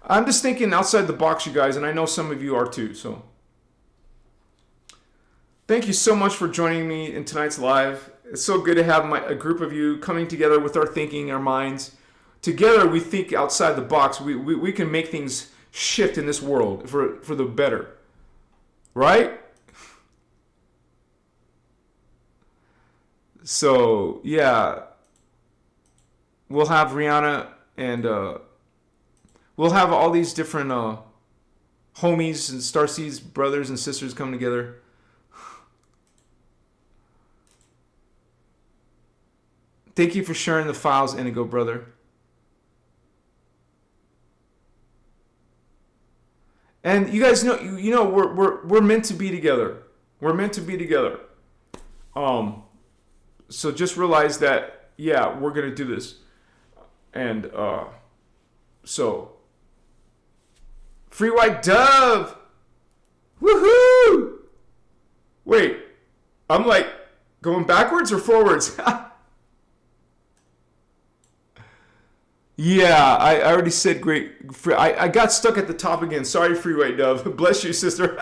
I'm just thinking outside the box, you guys, and I know some of you are too. So, thank you so much for joining me in tonight's live. It's so good to have a group of you coming together with our thinking, our minds. Together, we think outside the box. We can make things shift in this world for the better, right? So yeah, we'll have Rihanna and we'll have all these different homies and Starseed's brothers and sisters come together. Thank you for sharing the files, Indigo brother. And you guys know, we're meant to be together. We're meant to be together. So just realize that, yeah, we're gonna do this. And so, free white dove, woohoo! Wait, I'm like going backwards or forwards? Yeah, I already said great. I got stuck at the top again. Sorry, free white dove. Bless you, sister.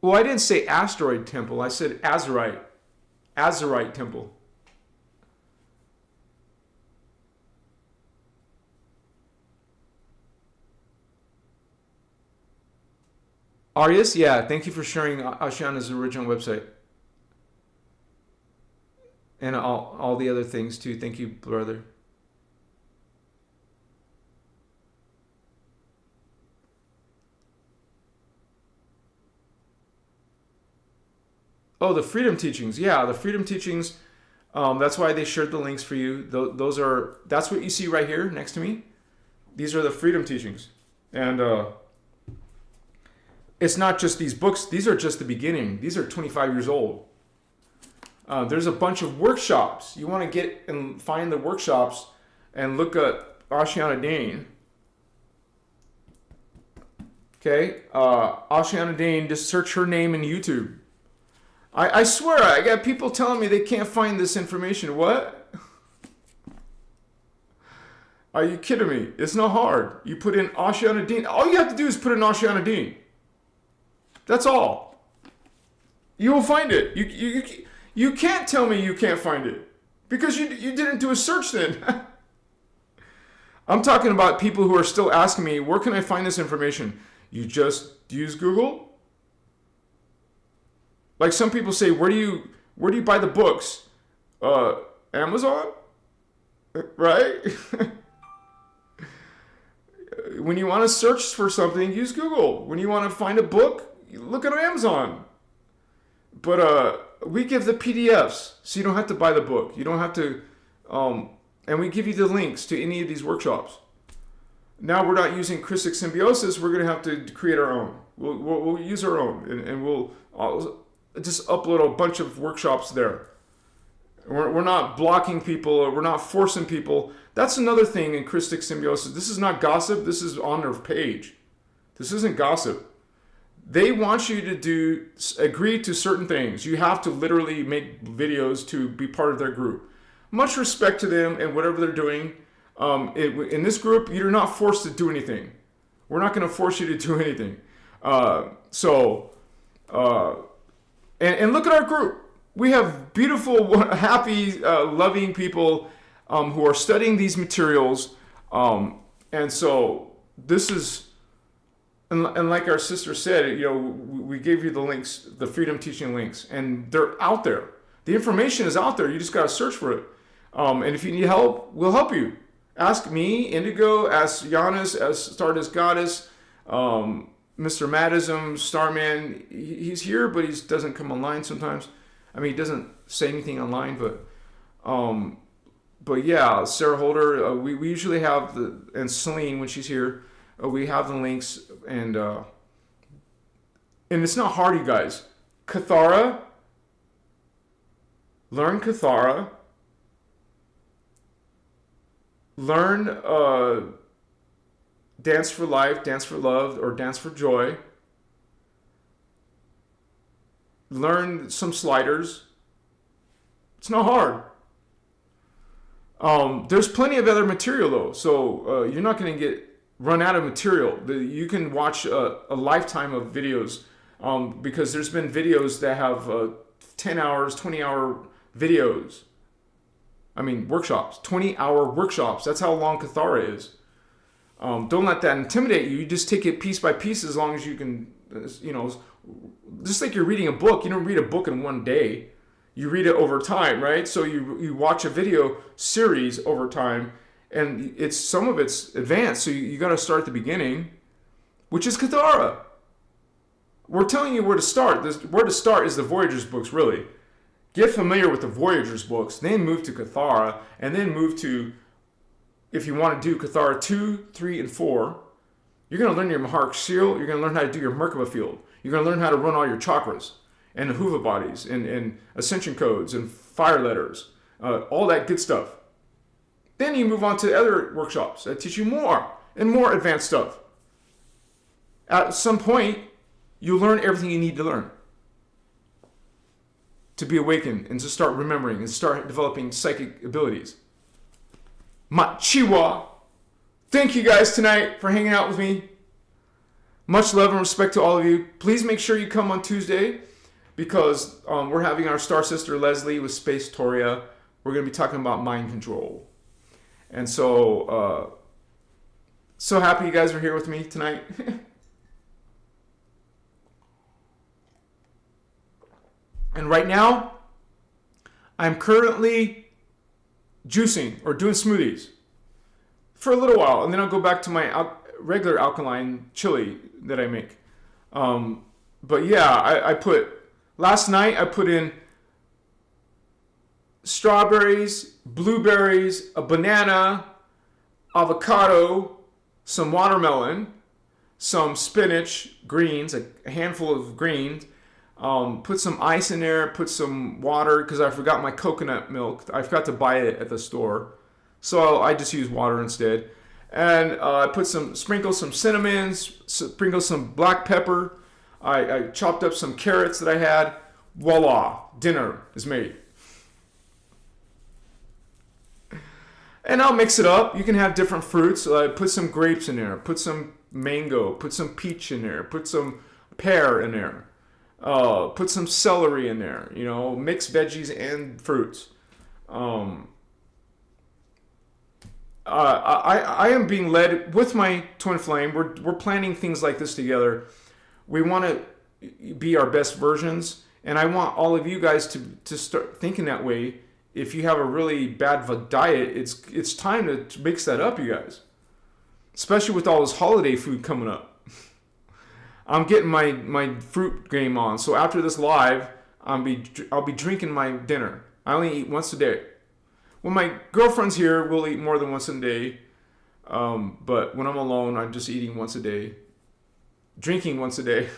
Well, I didn't say asteroid temple. I said Azurite. Azurite temple. Arius, yeah, thank you for sharing Ashiana's original website. And all the other things too. Thank you, brother. Oh, the freedom teachings. Yeah, the freedom teachings. That's why they shared the links for you. That's what you see right here next to me. These are the freedom teachings. And it's not just these books. These are just the beginning. These are 25 years old. There's a bunch of workshops. You want to get and find the workshops and look at Ashiana Dane. Okay, Ashiana Dane, just search her name in YouTube. I swear, I got people telling me they can't find this information. What? Are you kidding me? It's not hard. You put in Ashiana Dane. All you have to do is put in Ashiana Dane. That's all. You will find it. You can't tell me you can't find it because you didn't do a search then. I'm talking about people who are still asking me, where can I find this information? You just use Google. Like some people say, where do you buy the books? Amazon, right? When you want to search for something, use Google. When you want to find a book, look at Amazon. But we give the PDFs, so you don't have to buy the book. You don't have to, and we give you the links to any of these workshops. Now we're not using Christic Symbiosis. We're going to have to create our own. We'll use our own, and we'll just upload a bunch of workshops there. We're not blocking people, or we're not forcing people. That's another thing in Christic symbiosis. This is not gossip. This is on their page. This isn't gossip. They want you to agree to certain things. You have to literally make videos to be part of their group. Much respect to them and whatever they're doing. In this group, you're not forced to do anything. We're not going to force you to do anything. And look at our group. We have beautiful, happy, loving people who are studying these materials. And so this is, and like our sister said, we gave you the links, the Freedom Teaching links, and they're out there. The information is out there. You just got to search for it. And if you need help, we'll help you. Ask me, Indigo, ask Giannis, ask Stardust Goddess, Mr. Madism, Starman. He's here, but he doesn't come online sometimes. I mean, he doesn't say anything online, but yeah, Sarah Holder, we usually have and Celine when she's here, we have the links, and it's not hard, you guys. Cathara, learn Cathara, learn Dance for Life, Dance for Love, or Dance for Joy. Learn some sliders. It's not hard. There's plenty of other material though, so you're not going to run out of material. You can watch a lifetime of videos, because there's been videos that have 10 hours, 20-hour videos. I mean, workshops, 20-hour workshops. That's how long Cathara is. Don't let that intimidate you. You just take it piece by piece as long as you can, just like you're reading a book. You don't read a book in one day. You read it over time, right? So you watch a video series over time, and some of it's advanced. So you got to start at the beginning, which is Cathara. We're telling you where to start. Where to start is the Voyagers books, really. Get familiar with the Voyagers books, then move to Cathara, and then move to, if you want to do Cathara 2, 3, and 4, you're going to learn your Maharic Seal. You're going to learn how to do your Merkaba field. You're going to learn how to run all your chakras and Huva bodies and ascension codes and fire letters, all that good stuff. Then you move on to other workshops that teach you more and more advanced stuff. At some point, you'll learn everything you need to learn to be awakened and to start remembering and start developing psychic abilities. Machiwa. Thank you guys tonight for hanging out with me. Much love and respect to all of you. Please make sure you come on Tuesday, because we're having our Star Sister Leslie with Space Toria. We're going to be talking about mind control. And so happy you guys are here with me tonight. And right now, I'm currently juicing or doing smoothies for a little while, and then I'll go back to my regular alkaline chili that I make. But yeah, last night I put in strawberries, blueberries, a banana, avocado, some watermelon, some spinach, greens, a handful of greens. Put some ice in there, put some water, because I forgot my coconut milk. I forgot to buy it at the store. So I just use water instead. And I sprinkle some cinnamon, sprinkle some black pepper. I chopped up some carrots that I had. Voila, dinner is made. And I'll mix it up. You can have different fruits. Put some grapes in there, put some mango, put some peach in there, put some pear in there. Put some celery in there, mix veggies and fruits. I am being led with my twin flame. We're planning things like this together. We want to be our best versions, and I want all of you guys to start thinking that way. If you have a really bad diet, it's time to mix that up, you guys. Especially with all this holiday food coming up. I'm getting my fruit game on. So after this live, I'll be drinking my dinner. I only eat once a day. When my girlfriend's here, we'll eat more than once a day. But when I'm alone, I'm just eating once a day. Drinking once a day.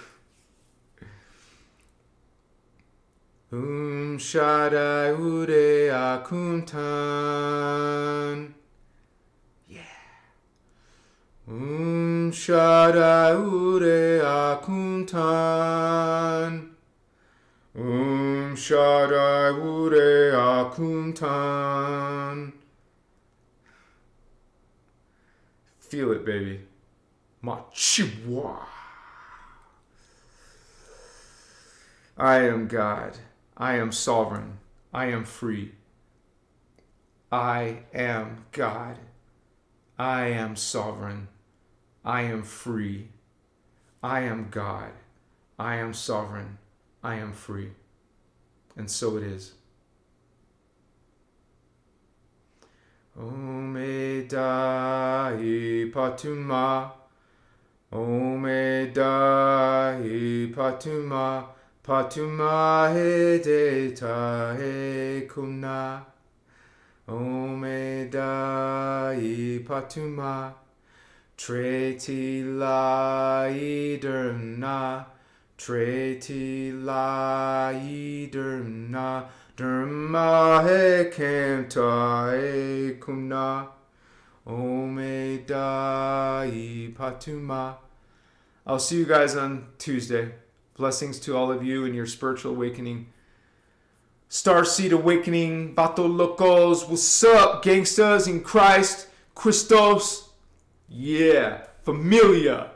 Shaddai Ude Akuntan. Shaddai Ude Akuntan. Shaddai Ude Akuntan. Feel it, baby. Machiwa. I am God. I am sovereign. I am free. I am God. I am sovereign. I am free. I am God. I am sovereign. I am free. And so it is. Omedai Patuma. Omedai Patuma. Patuma Hedeta Hekuna. Omedai Patuma. Treti Laiderna. Treti Laiderna. Derma Hekemta Hekuna. Omedai Patuma. I'll see you guys on Tuesday. Blessings to all of you in your spiritual awakening. Starseed awakening, Vato Locos. What's up, gangsters in Christ? Christos. Yeah, familia.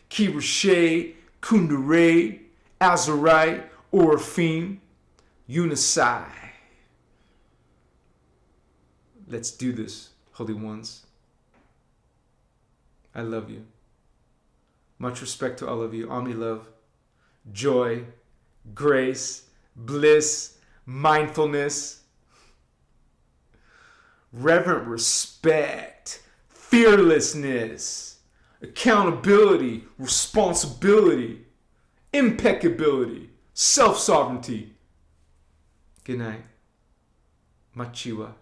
Kirashe, Kundare, Azurite, Orphine, Unisai. Let's do this, holy ones. I love you. Much respect to all of you. Omni love, joy, grace, bliss, mindfulness, reverent respect, fearlessness, accountability, responsibility, impeccability, self-sovereignty. Good night. Machiwa.